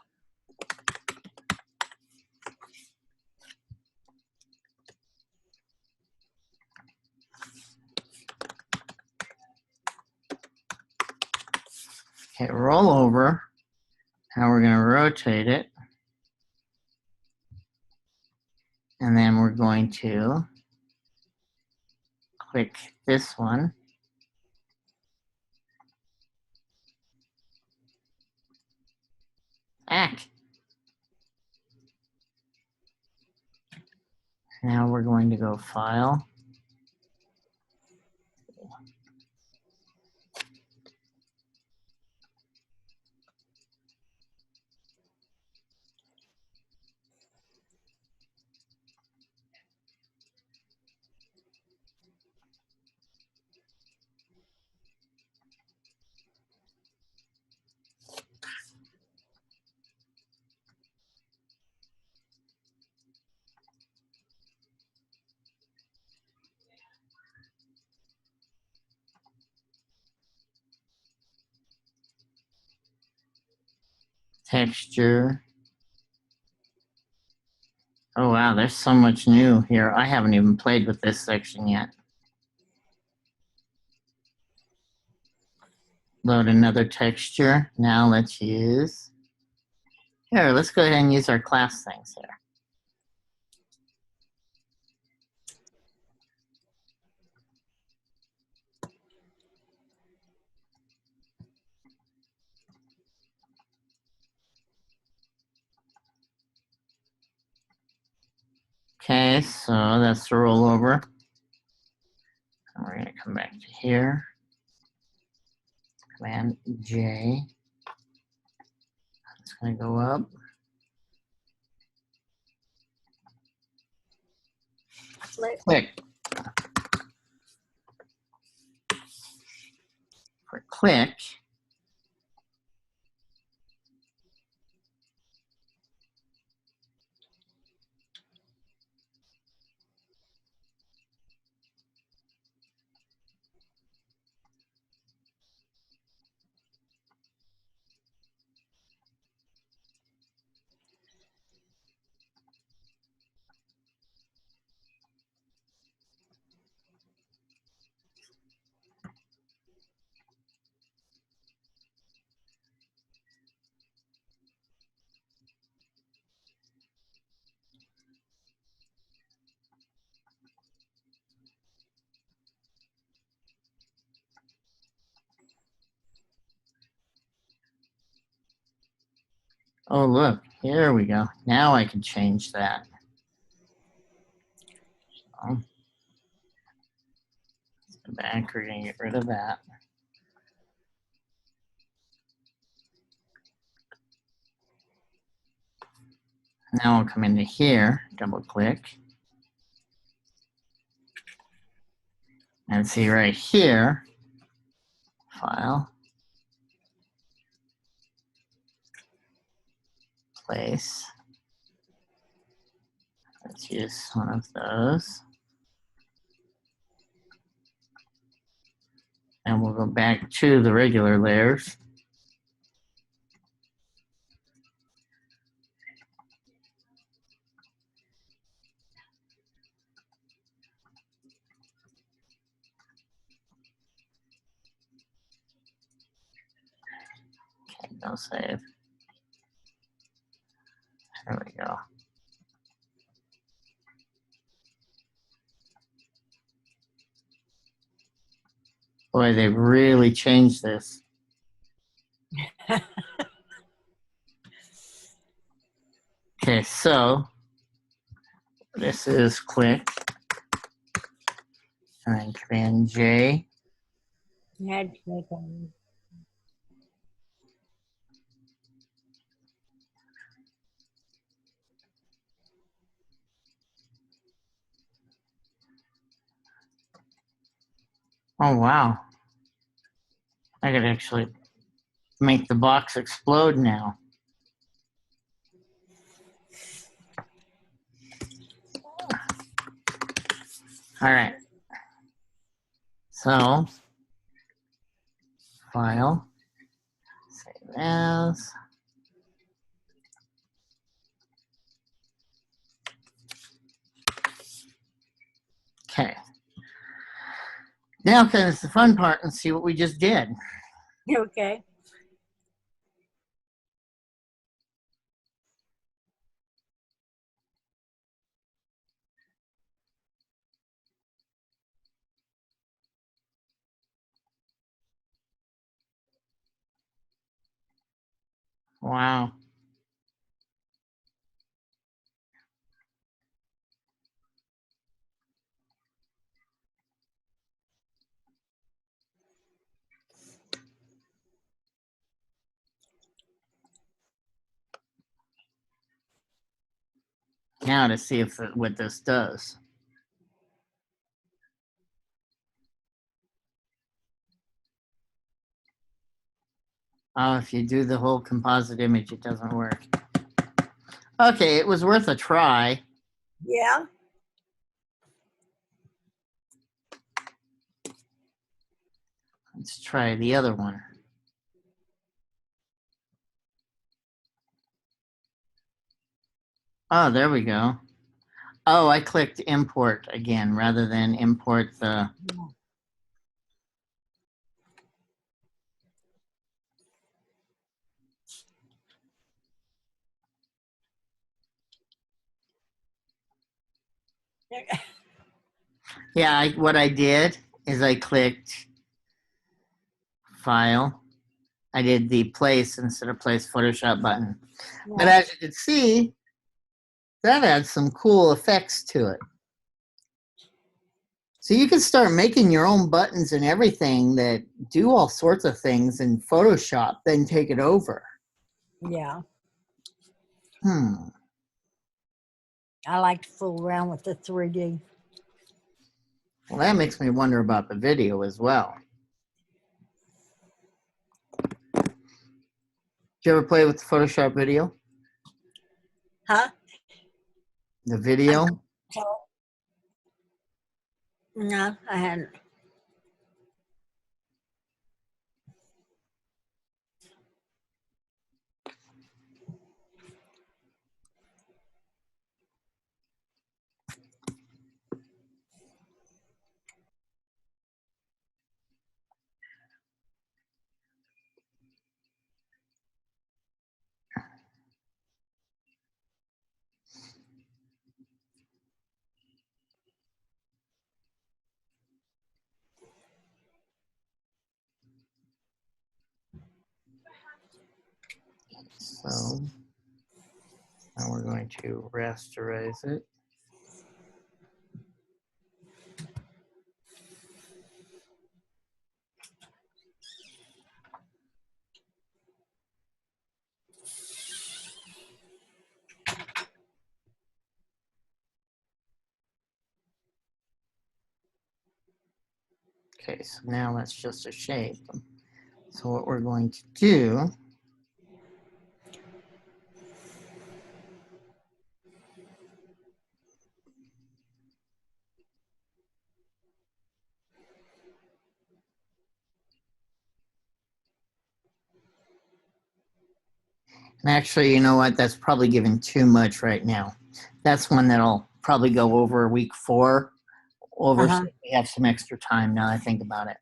Okay, roll over. Now we're going to rotate it. And then we're going to click this one. Back. Now we're going to go File. Texture. Oh wow, there's so much new here. I haven't even played with this section yet. Load another texture. Now let's use, here, let's go ahead and use our class things here. Okay, so that's the rollover. And we're gonna come back to here. Command J. It's gonna go up. Click. For click, Oh, look, here we go. Now I can change that. So, let's go back. We're going to get rid of that. Now I'll come into here, double click. And see right here, file, place. Let's use one of those. And we'll go back to the regular layers. Okay, no save. There we go. Boy, they've really changed this. Okay, so this is click, and then Command J. Had to make them. Oh, wow. I could actually make the box explode now. All right. So, file, save as. Okay. Now comes the fun part and see what we just did. Okay. Wow. Now to see if what this does. Oh, if you do the whole composite image, it doesn't work. Okay, it was worth a try. Yeah. Let's try the other one. Oh, there we go. Oh, I clicked import again rather than import the. Yeah, what I did is I clicked file. I did the place instead of place Photoshop button. But as you can see, that adds some cool effects to it. So you can start making your own buttons and everything that do all sorts of things in Photoshop, then take it over. Yeah. I like to fool around with the 3D. Well, that makes me wonder about the video as well. Did you ever play with the Photoshop video? Huh? The video? No, I hadn't. So And we're going to rasterize it. Okay, so now that's just a shape. So what we're going to do and actually, you know what? That's probably giving too much right now. That's one that'll probably go over week 4. Over so we have some extra time now I think about it.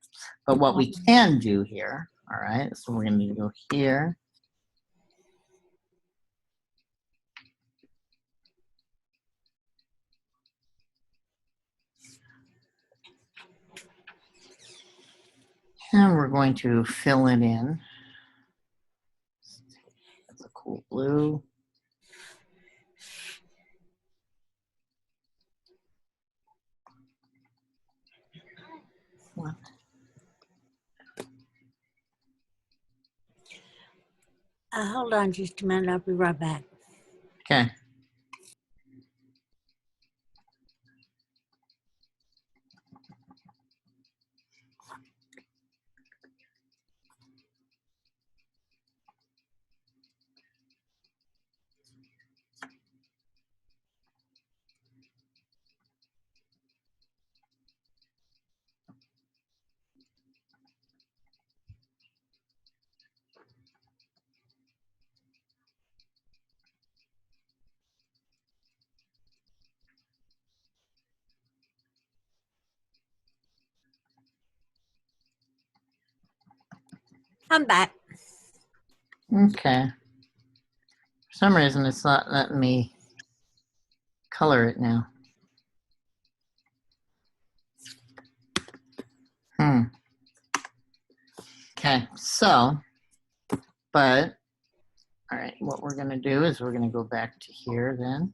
But what we can do here, all right, so we're going to go here. And we're going to fill it in. That's a cool blue. What? Hold on just a minute. I'll be right back. Okay. I'm back. Okay. For some reason, it's not letting me color it now. Okay, so, but, all right, what we're going to do is we're going to go back to here then.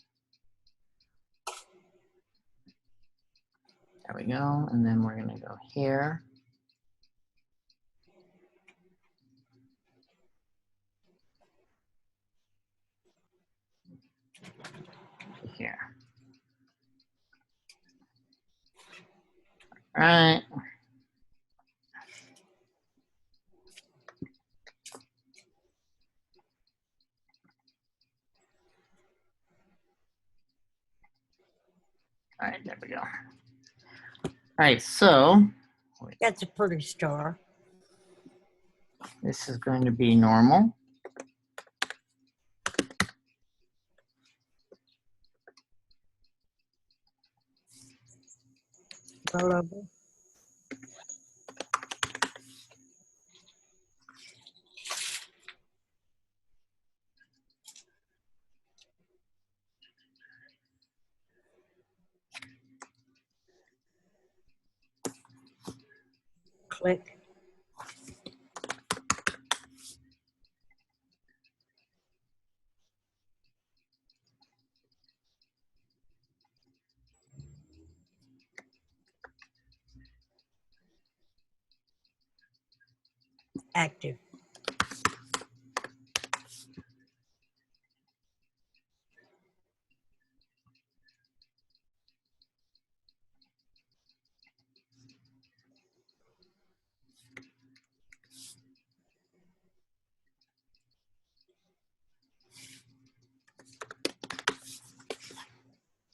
There we go, and then we're going to go here. Here. All right. All right, there we go. All right, so That's a pretty star. this is going to be normal. Roll over. Click. Active.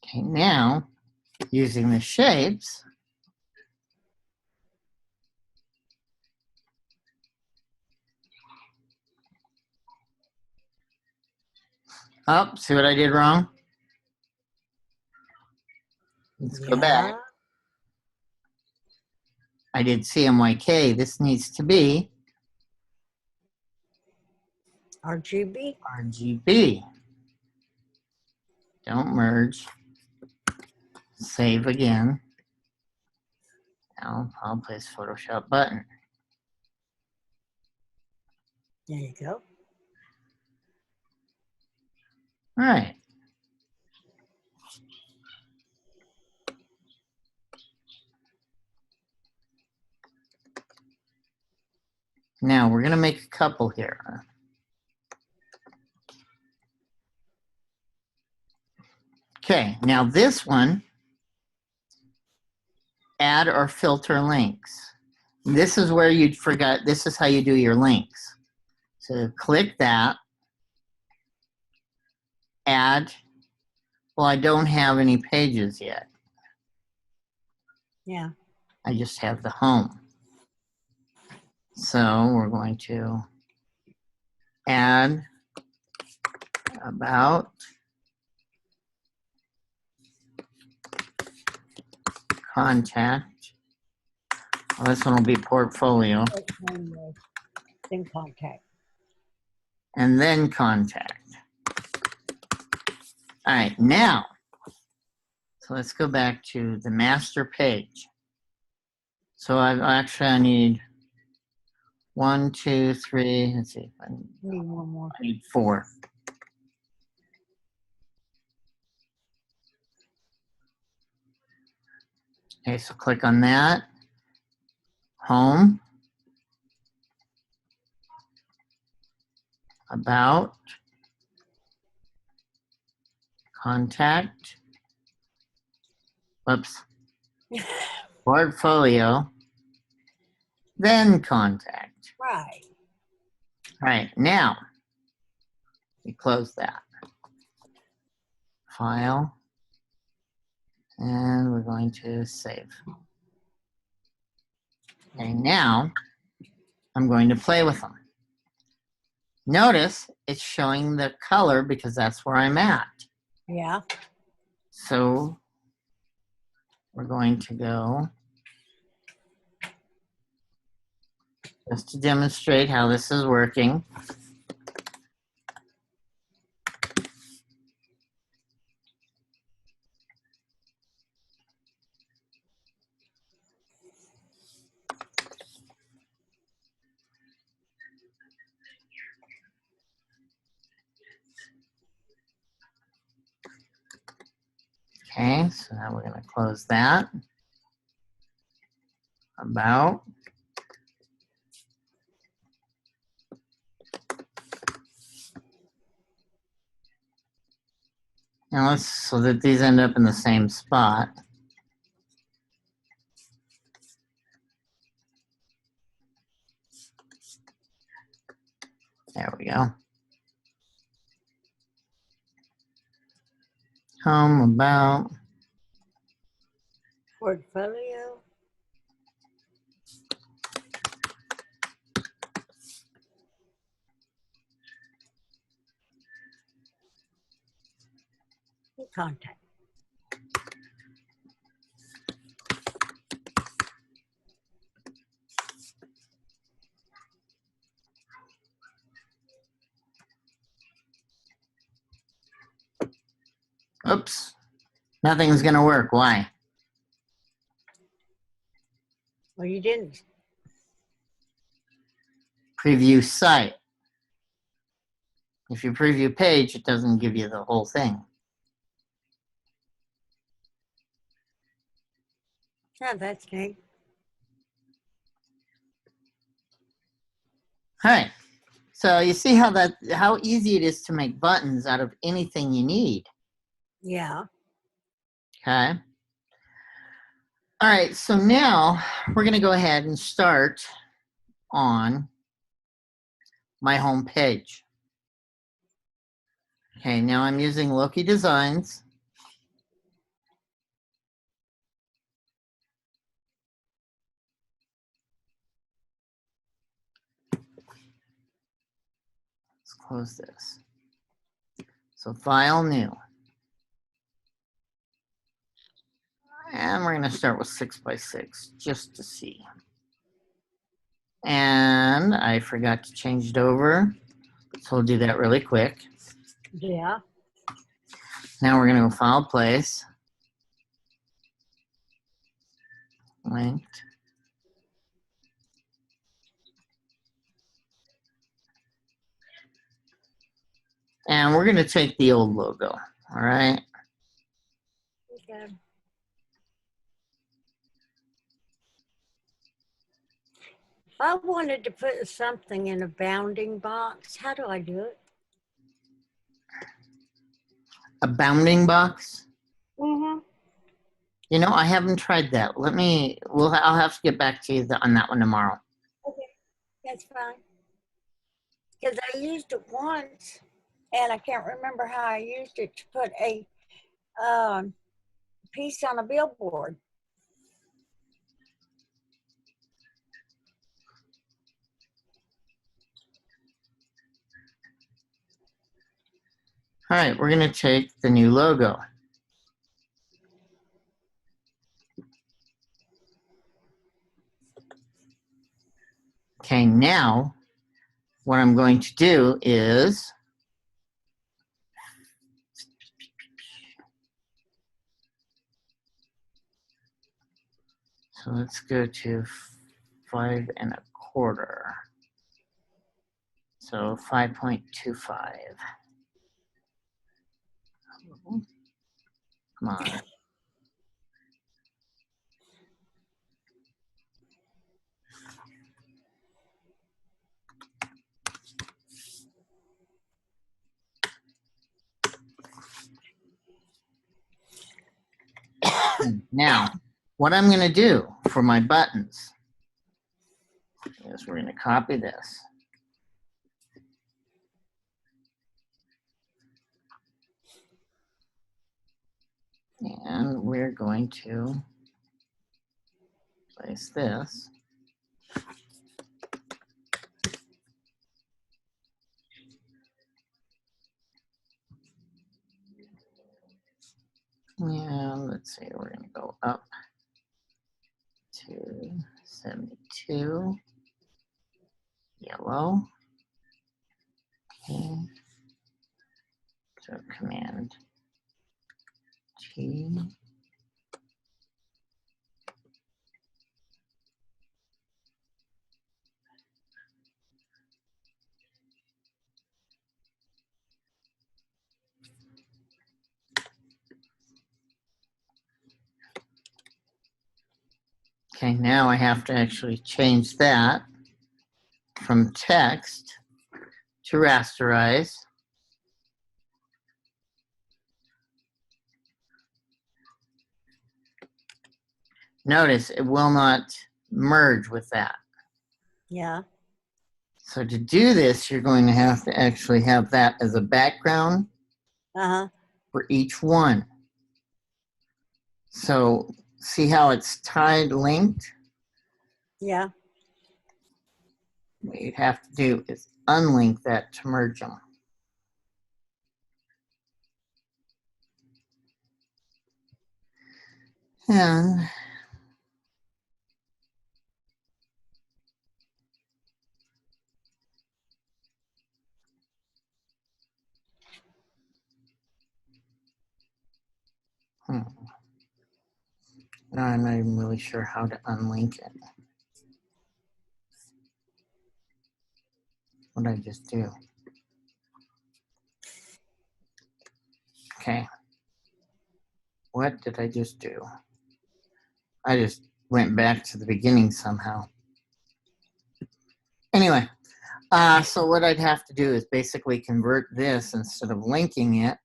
Okay, now using the shapes, oh, see what I did wrong? Let's go back. I did CMYK. This needs to be RGB. RGB. Don't merge. Save again. Now I'll place Photoshop button. There you go. All right. Now we're going to make a couple here. Okay, now this one, add or filter links. This is where you forgot, this is how you do your links. So click that, add. Well, I don't have any pages yet. Yeah. I just have the home. So we're going to add about, contact. Well, this one will be portfolio. Then contact. And then contact. All right, now, so let's go back to the master page. So I need 1, 2, 3, let's see. Need one more. I need 4. Okay, so click on that. Home. About. Contact. Whoops. Portfolio. Then contact. Right. All right, now we close that. File. And we're going to save. Okay, now I'm going to play with them. Notice it's showing the color because that's where I'm at. Yeah. So we're going to go, just to demonstrate how this is working. Okay, so now we're going to close that. About. Now let's, so that these end up in the same spot. There we go. Home, about. Portfolio. Contact. Oops. Nothing's going to work. Why? Well, you didn't. Preview site. If you preview page, it doesn't give you the whole thing. Oh, that's neat. All right. So you see how easy it is to make buttons out of anything you need. Yeah. Okay. All right. So now we're going to go ahead and start on my home page. Okay. Now I'm using Loki Designs. Let's close this. So File, New. And we're going to start with 6x6 just to see. And I forgot to change it over. So we'll do that really quick. Yeah. Now we're going to go File, Place. Linked. And we're going to take the old logo, all right? Okay. If I wanted to put something in a bounding box, how do I do it? A bounding box? Mm-hmm. You know, I haven't tried that. I'll have to get back to you on that one tomorrow. Okay, that's fine. Because I used it once, and I can't remember how I used it to put a piece on a billboard. All right, we're going to take the new logo. Okay, now what I'm going to do is so let's go to 5 1/4. So 5.25. Come on. Now, what I'm going to do for my buttons is we're going to copy this. And we're going to place this. And let's see, we're going to go up to 72. Yellow. Okay. So Command T. Okay, now I have to actually change that from text to rasterize. Notice it will not merge with that. Yeah. So to do this, you're going to have to actually have that as a background for each one. So see how it's tied, linked? Yeah. What you'd have to do is unlink that to merge them. And now I'm not even really sure how to unlink it. What did I just do? Okay. What did I just do? I just went back to the beginning somehow. Anyway, so what I'd have to do is basically convert this instead of linking it.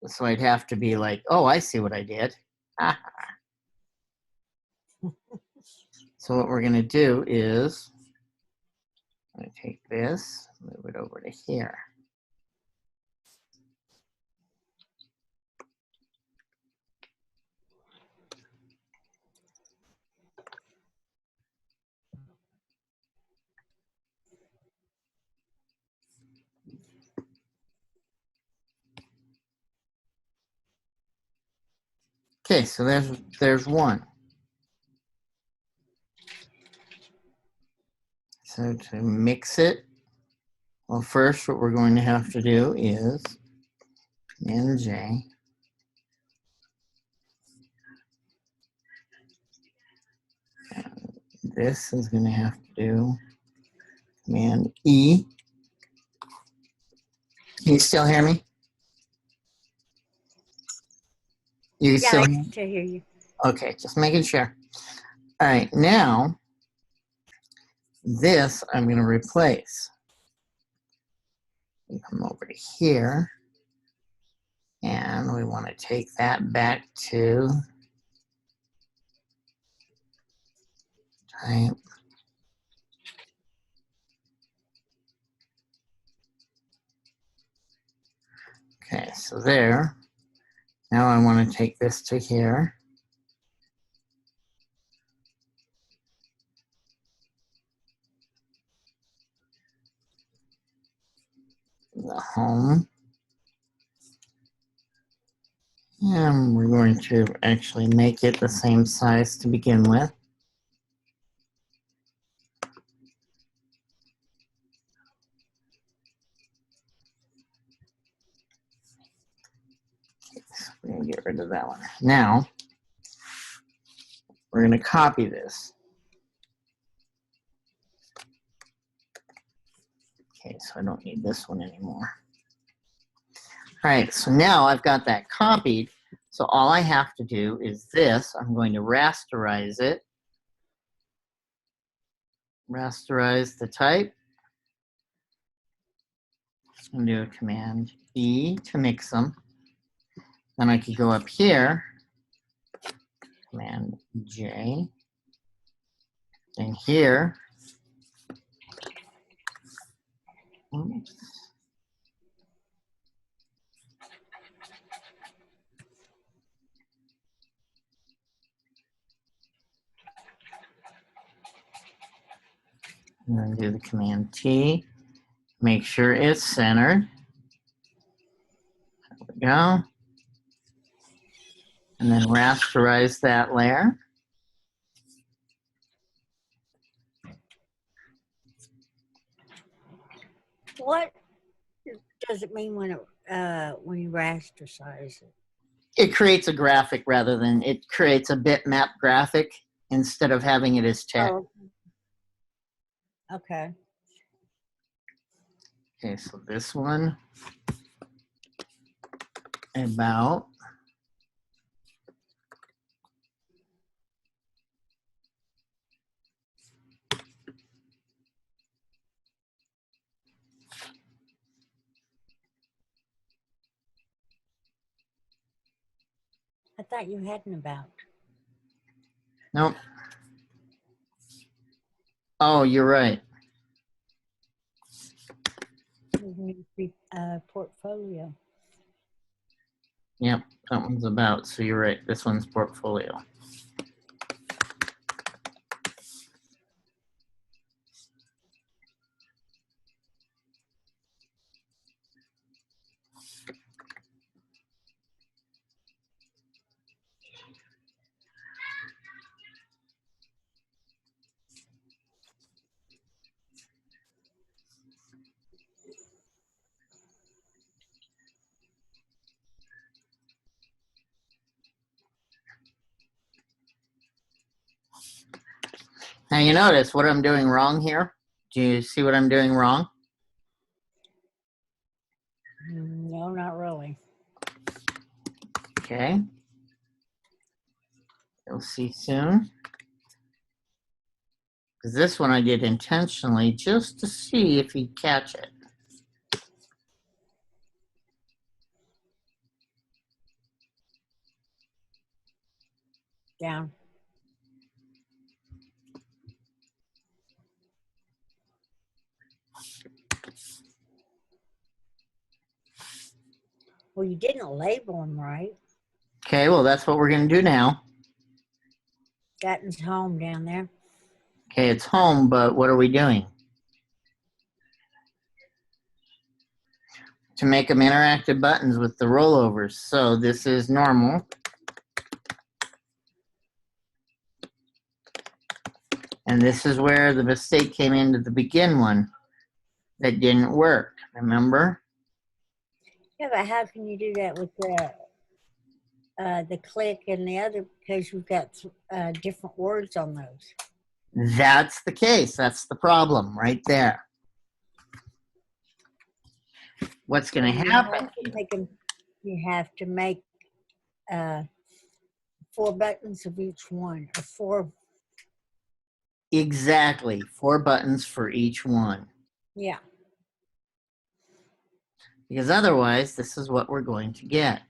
So I'd have to be like, oh, I see what I did. So what we're going to do is I'm going to take this, move it over to here. Okay, so there's one. So to mix it, well, first what we're going to have to do is Command J. And this is going to have to do Command E. Can you still hear me? You Yeah, still I hear can me? still hear you. Okay, just making sure. All right, now this I'm going to replace. We come over to here, and we want to take that back to type. Okay, so there. Now I want to take this to here. The home. And we're going to actually make it the same size to begin with. So we're going to get rid of that one. Now, we're going to copy this. Okay, so I don't need this one anymore. All right, so now I've got that copied. So all I have to do is this. I'm going to rasterize it. Rasterize the type. I'm going to do a Command E to mix them. Then I could go up here, Command J. And here, oops. I'm going to do the Command T. Make sure it's centered. There we go. And then rasterize that layer. What does it mean when you rasterize it? It creates a graphic rather than, it creates a bitmap graphic instead of having it as text. Oh, okay. Okay, so this one, about. I thought you had an about. Nope. Oh, you're right. It needs to be portfolio. Yep, that one's about. So you're right. This one's portfolio. Now you notice what I'm doing wrong here? Do you see what I'm doing wrong? No, not really. Okay. You'll see soon. Because this one I did intentionally just to see if he'd catch it. Down. Well, you didn't label them right. Okay, well, that's what we're going to do now. Gatton's home down there. Okay, it's home, but what are we doing? To make them interactive buttons with the rollovers. So this is normal. And this is where the mistake came into the begin one that didn't work, remember? Yeah, but how can you do that with the click and the other, because you've got different words on those? That's the case. That's the problem right there. What's going to You happen? You have to make 4 buttons of each one, or 4. Exactly, 4 buttons for each one. Yeah. Because otherwise, this is what we're going to get.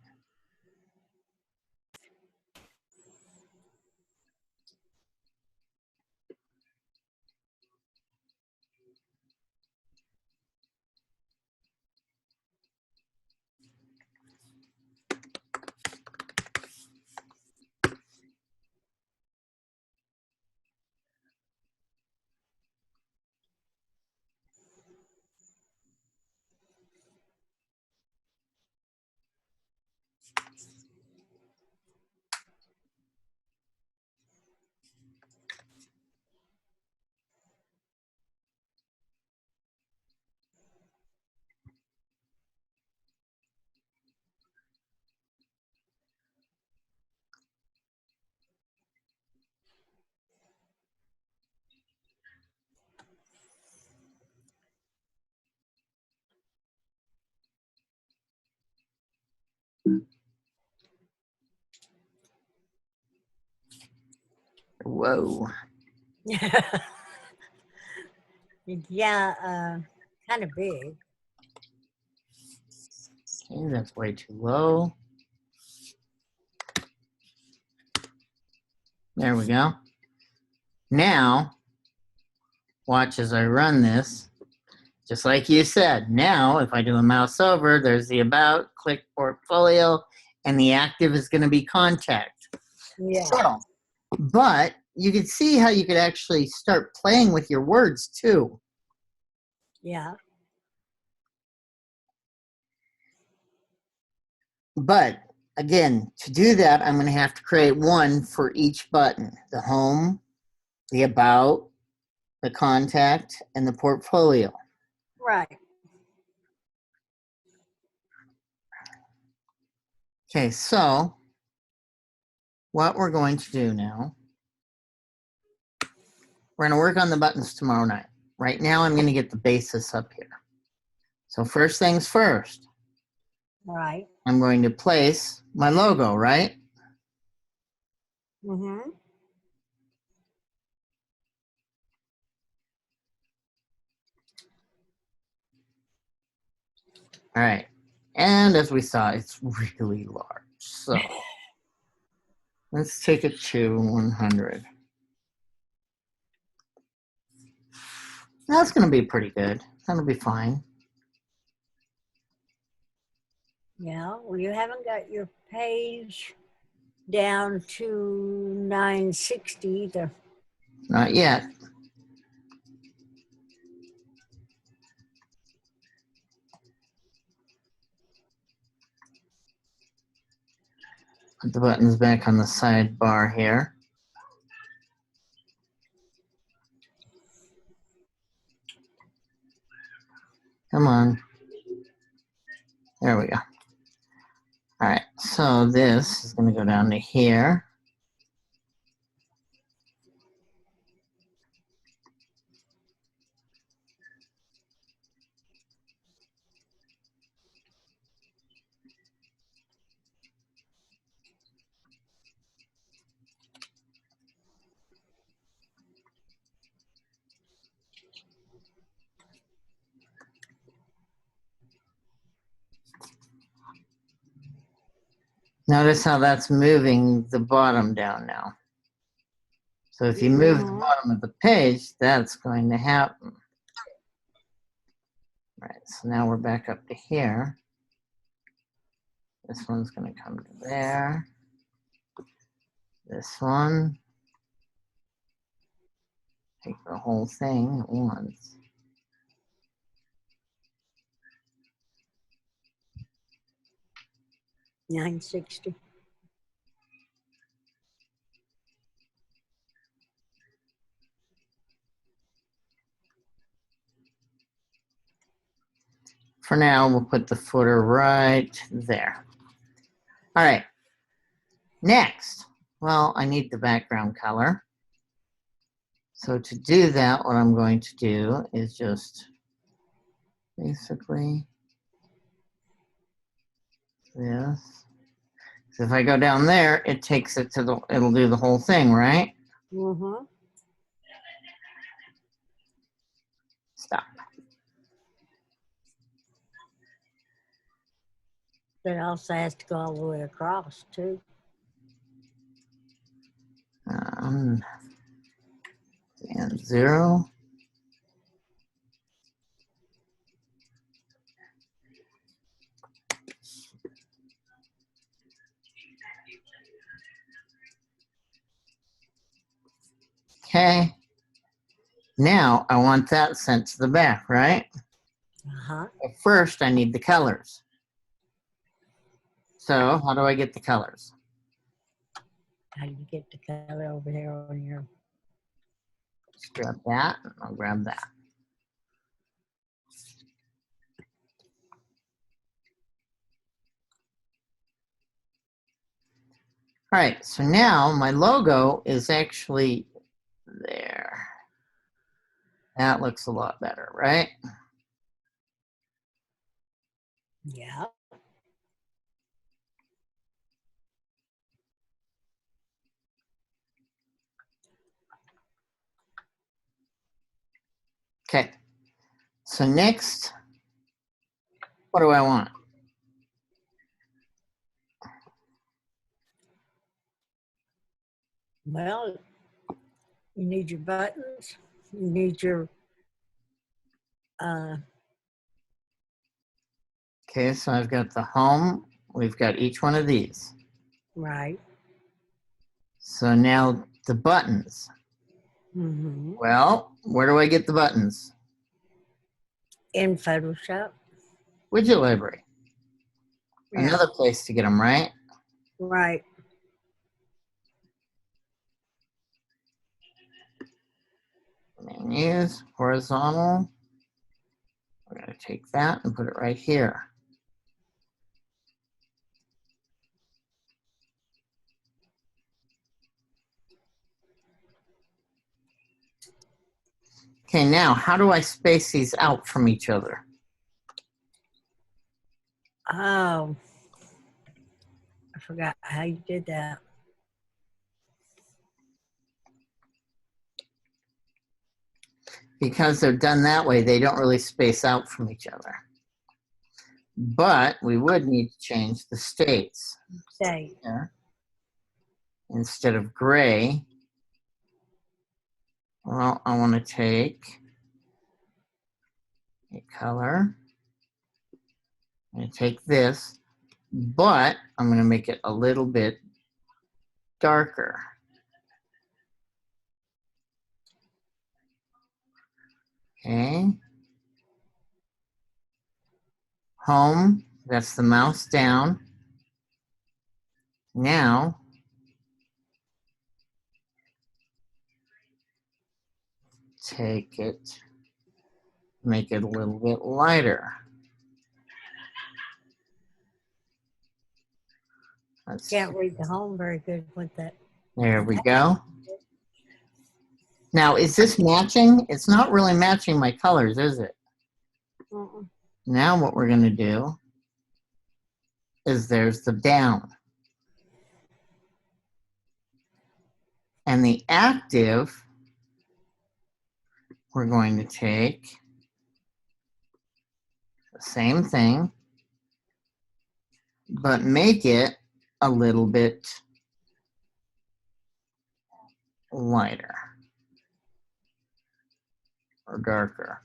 Whoa. Yeah, kind of big. Okay, that's way too low. There we go. Now, watch as I run this. Just like you said, now if I do a mouse over, there's the about, click portfolio, and the active is going to be contact. Yeah. So, but you can see how you could actually start playing with your words too. Yeah. But again, to do that, I'm going to have to create one for each button. The home, the about, the contact, and the portfolio. Right. Okay, so what we're going to do now, we're going to work on the buttons tomorrow night. Right now, I'm going to get the basis up here. So first things first, Right. I'm going to place my logo, right? Mm-hmm. All right. And as we saw, it's really large. So let's take it to 100. That's going to be pretty good. That'll be fine. Yeah. Well, you haven't got your page down to 960 either. Not yet. Put the buttons back on the sidebar here. Come on. There we go. All right, so this is going to go down to here. Notice how that's moving the bottom down now. So if you move the bottom of the page, that's going to happen. All right, so now we're back up to here. This one's going to come to there. This one. Take the whole thing at once. $960. For now, we'll put the footer right there. All right. Next, well, I need the background color. So to do that, what I'm going to do is just basically this. So if I go down there, it takes it to the, it'll do the whole thing, right? Mm-hmm. Stop. But it also has to go all the way across too. And 0. Okay. Now I want that sent to the back, right? Uh-huh. But first, I need the colors. So how do I get the colors? How do you get the color over there on your? Just grab that, and I'll grab that. All right, so now my logo is actually there. That looks a lot better, right? Yeah. Okay, so next, what do I want? Well, you need your buttons. You need your Okay, so I've got the home. We've got each one of these. right. So now the buttons. Mm-hmm. Well, where do I get the buttons? In Photoshop. Widget library. Yeah. Another place to get them, right? Right. Menus, horizontal. We're going to take that and put it right here. Okay, now how do I space these out from each other? Oh, I forgot how you did that. Because they're done that way, they don't really space out from each other. But we would need to change the states. Say. Here. Instead of gray, well, I want to take a color. I'm going to take this, but I'm going to make it a little bit darker. Okay. Home, that's the mouse down. Now, take it, make it a little bit lighter. Can't read the home very good with that. There we go. Now, is this matching? It's not really matching my colors, is it? Mm-mm. Now what we're going to do is there's the down. And the active, we're going to take the same thing, but make it a little bit lighter or darker.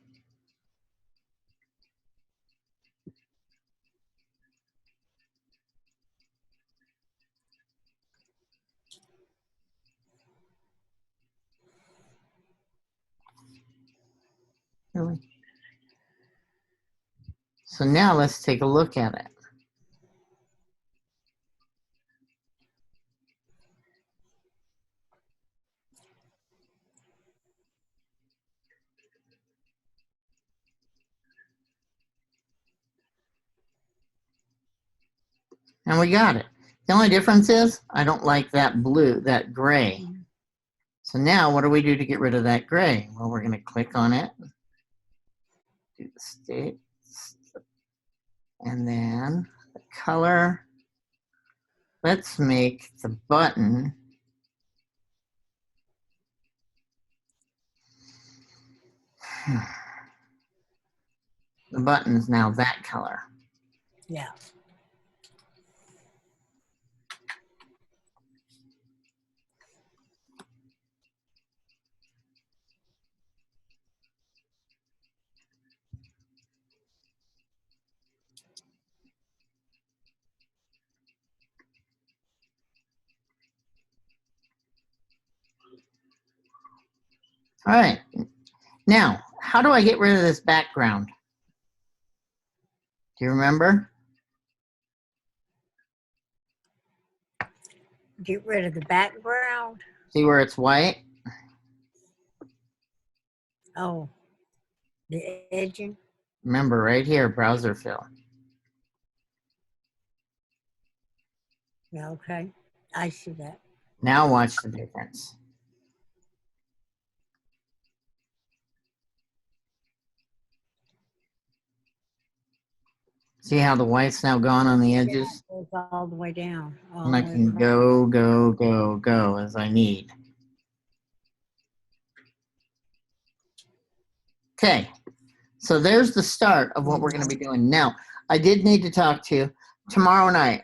Really? So now let's take a look at it. And we got it. The only difference is I don't like that blue, that gray. So now what do we do to get rid of that gray? Well, we're going to click on it, do the states, and then the color. Let's make the button the button's now that color. Yeah. All right. Now, how do I get rid of this background? Do you remember? Get rid of the background. See where it's white? Oh, the edging. Remember, right here, browser fill. Yeah, okay. I see that. Now watch the difference. See how the white's now gone on the Yeah, edges? it goes all the way down. All And I the way can around. go, go, go, go as I need. Okay, so there's the start of what we're going to be doing. Now, I did need to talk to you. Tomorrow night,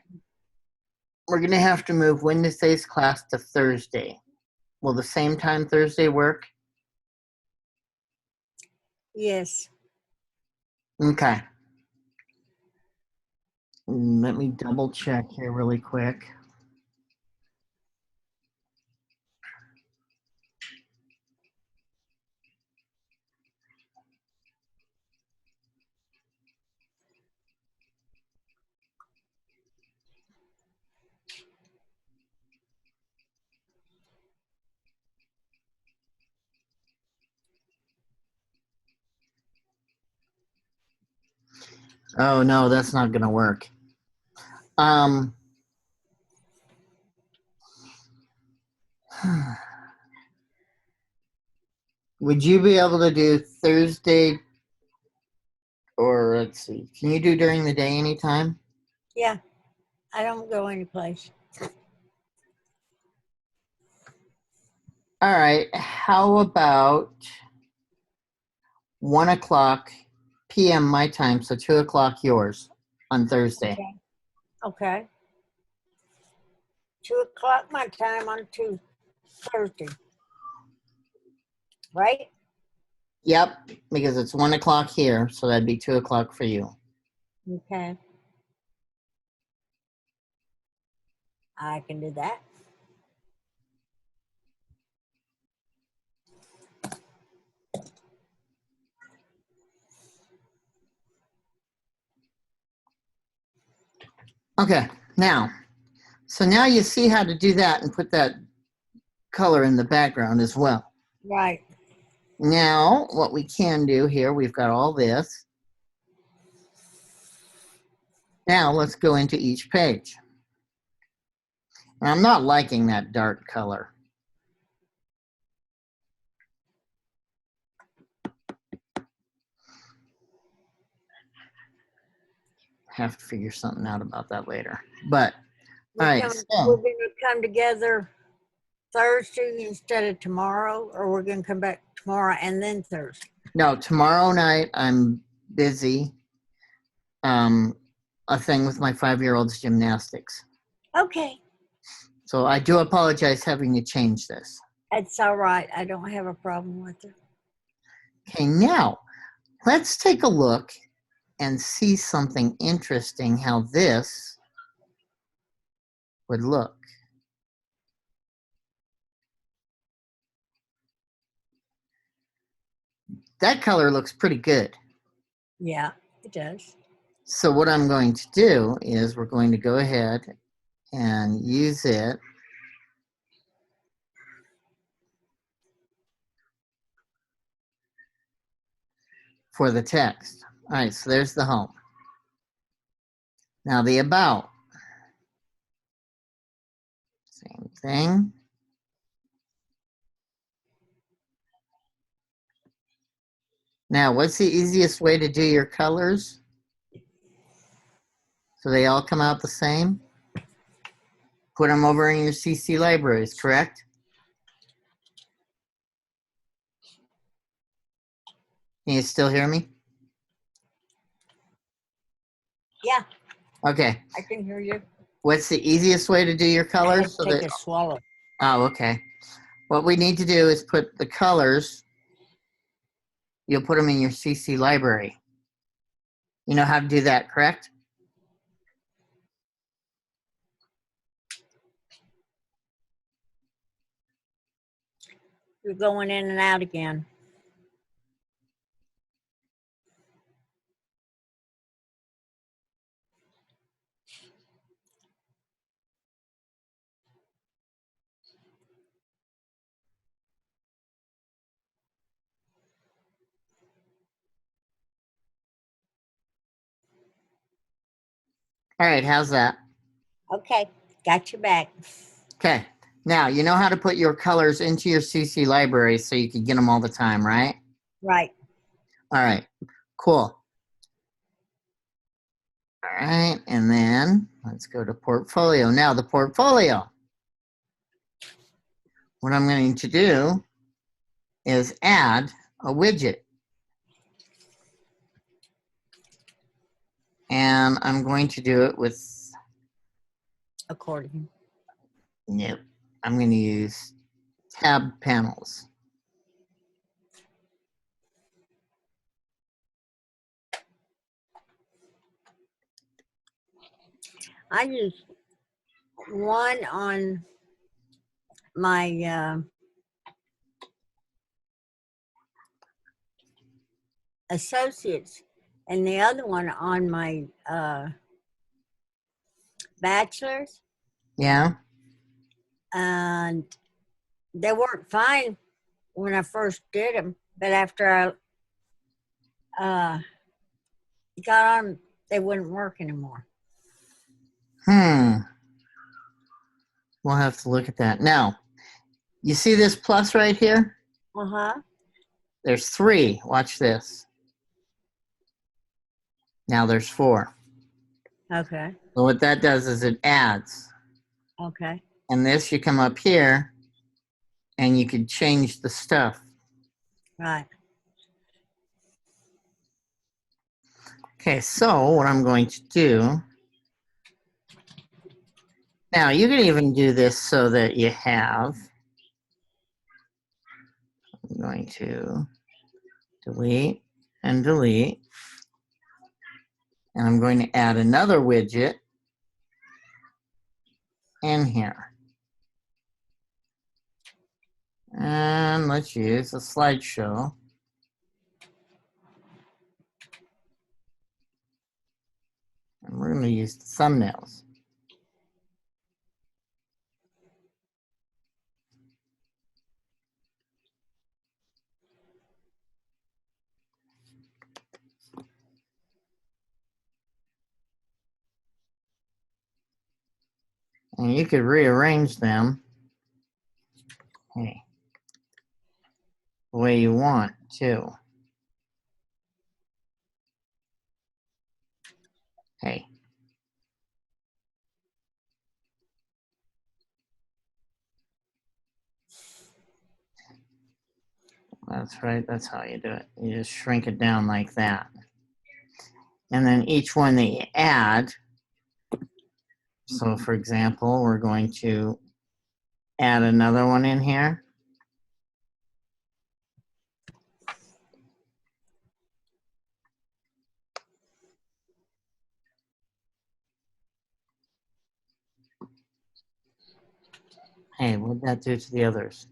we're going to have to move Wednesday's class to Thursday. Will the same time Thursday work? Yes. Okay. Let me double check here really quick. Oh, no, that's not going to work. Would you be able to do Thursday, or let's see, can you do during the day anytime? Yeah. I don't go anyplace. All right, how about 1 o'clock p.m. my time, so 2 o'clock yours on Thursday? Okay. Okay. 2 o'clock my time on Thursday. Right? Yep, because it's 1 o'clock here, so that'd be 2 o'clock for you. Okay. I can do that. Okay, now, so now you see how to do that and put that color in the background as well. Right. Now, what we can do here, we've got all this. Now, let's go into each page. And I'm not liking that dark color. Have to figure something out about that later. But, all right, We're so, going to come together Thursday instead of tomorrow, or we're going to come back tomorrow and then Thursday. no, tomorrow night I'm busy. A thing with my 5-year-old's gymnastics. Okay. So I do apologize having to change this. That's all right. I don't have a problem with it. Okay, now let's take a look and see something interesting how this would look. That color looks pretty good. Yeah, it does. So what I'm going to do is we're going to go ahead and use it for the text. All right, so there's the home. Now the about. Same thing. Now, what's the easiest way to do your colors? So they all come out the same. Put them over in your CC libraries, correct? Can you still hear me? Yeah, Okay. I can hear you. What's the easiest way to do your I had colors? to take a swallow. Oh, okay. What we need to do is put the colors, you'll put them in your CC library. You know how to do that, correct? You're going in and out again. All right, how's that? Okay, got you back. Okay. Now, you know how to put your colors into your CC library so you can get them all the time, right? Right. All right, cool. All right, and then let's go to portfolio. Now, the portfolio. What I'm going to do is add a widget. And I'm going to do it with, Accordion. nope, I'm going to use tab panels. I use one on my associates and the other one on my bachelor's, Yeah? and they worked fine when I first did them, but after I got on, they wouldn't work anymore. We'll have to look at that. Now, you see this plus right here? Uh-huh. There's 3. Watch this. Now there's 4. Okay. So what that does is it adds. Okay. And this, you come up here, and you can change the stuff. Right. Okay, so what I'm going to do, now you can even do this so that you have, I'm going to delete and delete, and I'm going to add another widget in here. And let's use a slideshow. And we're going to use the thumbnails. And you could rearrange them, hey, the way you want too. Hey. That's right, that's how you do it. You just shrink it down like that. And then each one that you add, so for example, we're going to add another one in here. Hey, what did that do to the others?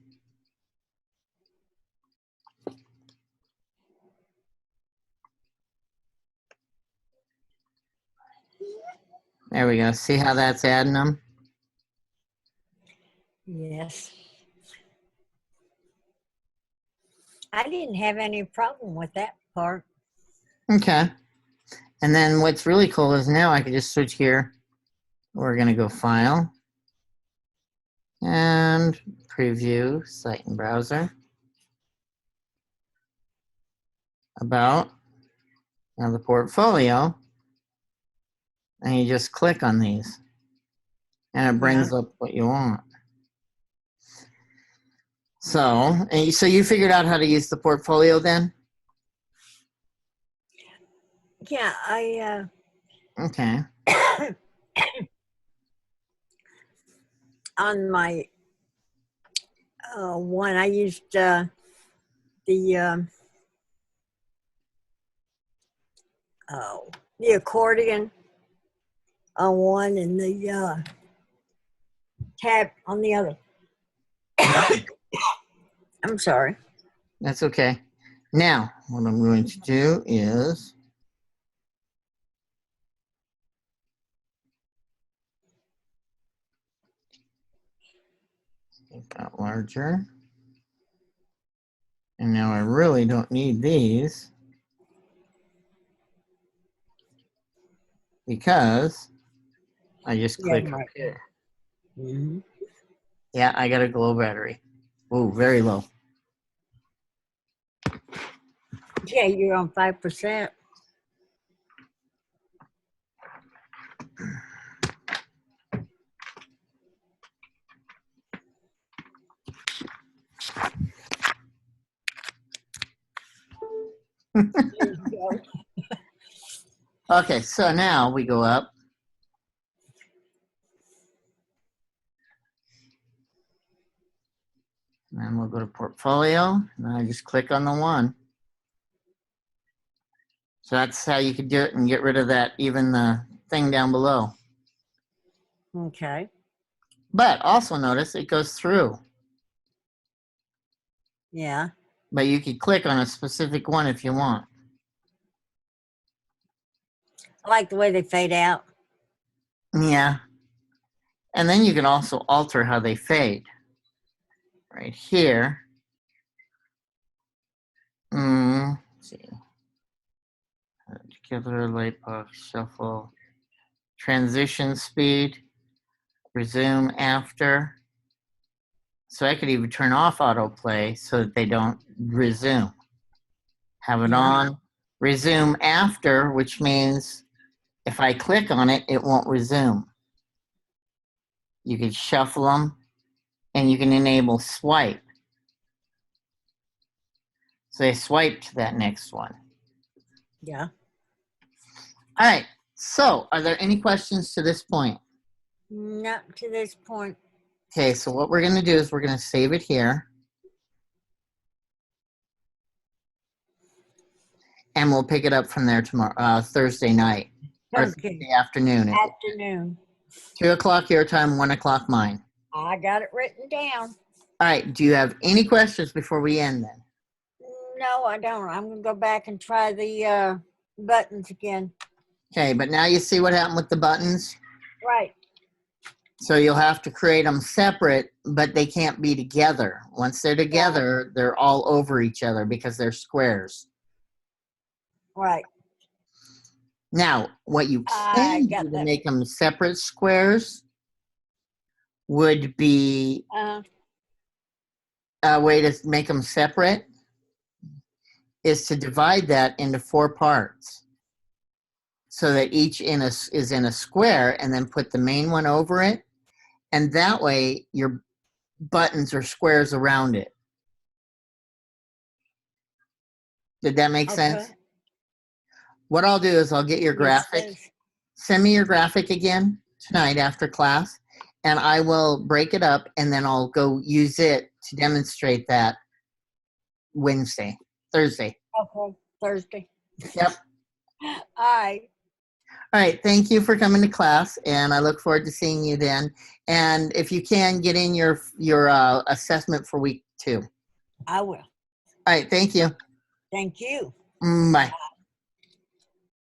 There we go. See how that's adding them? Yes. I didn't have any problem with that part. Okay. And then what's really cool is now I can just switch here. We're going to go File and Preview, Site and Browser. About. Now the portfolio. And you just click on these. And it brings up what you want. So you figured out how to use the portfolio then? Yeah, I Okay. on my one I used the accordion on one and the tab on the other. I'm sorry. That's okay. Now, what I'm going to do is make that larger. And now I really don't need these because I just click Yeah, up right. here. Mm-hmm. Yeah, I got a glow battery. Oh, very low. Yeah, you're on 5%. There you go. Okay, so now we go up. And then we'll go to portfolio. And I just click on the one. So that's how you could do it and get rid of that, even the thing down below. Okay. But also notice it goes through. Yeah. But you could click on a specific one if you want. I like the way they fade out. Yeah. And then you can also alter how they fade. Right here. Let's see. Together, light box, shuffle, transition speed, resume after. So I could even turn off autoplay so that they don't resume. Have it on, resume after, which means if I click on it, it won't resume. You can shuffle them, and you can enable swipe. So they swipe to that next one. Yeah. All right. So are there any questions to this point? Not to this point. Okay, so what we're going to do is we're going to save it here. And we'll pick it up from there tomorrow, Thursday night. Or Okay. Thursday afternoon. Afternoon. 2 o'clock your time, 1 o'clock mine. I got it written down. All right. Do you have any questions before we end then? No, I don't. I'm going to go back and try the buttons again. Okay, but now you see what happened with the buttons? Right. So you'll have to create them separate, but they can't be together. Once they're together, they're all over each other because they're squares. Right. Now, what you I can got do to that. make them separate squares would be a way to make them separate is to divide that into 4 parts so that each is in a square, and then put the main one over it. And that way your buttons are squares around it. Did that make sense? What I'll do is I'll get your graphic. Send me your graphic again tonight after class, and I will break it up, and then I'll go use it to demonstrate that Thursday. Okay. Thursday. Yep. All right. All right. Thank you for coming to class, and I look forward to seeing you then. And if you can, get in your assessment for week 2. I will. All right. Thank you. Thank you. Bye.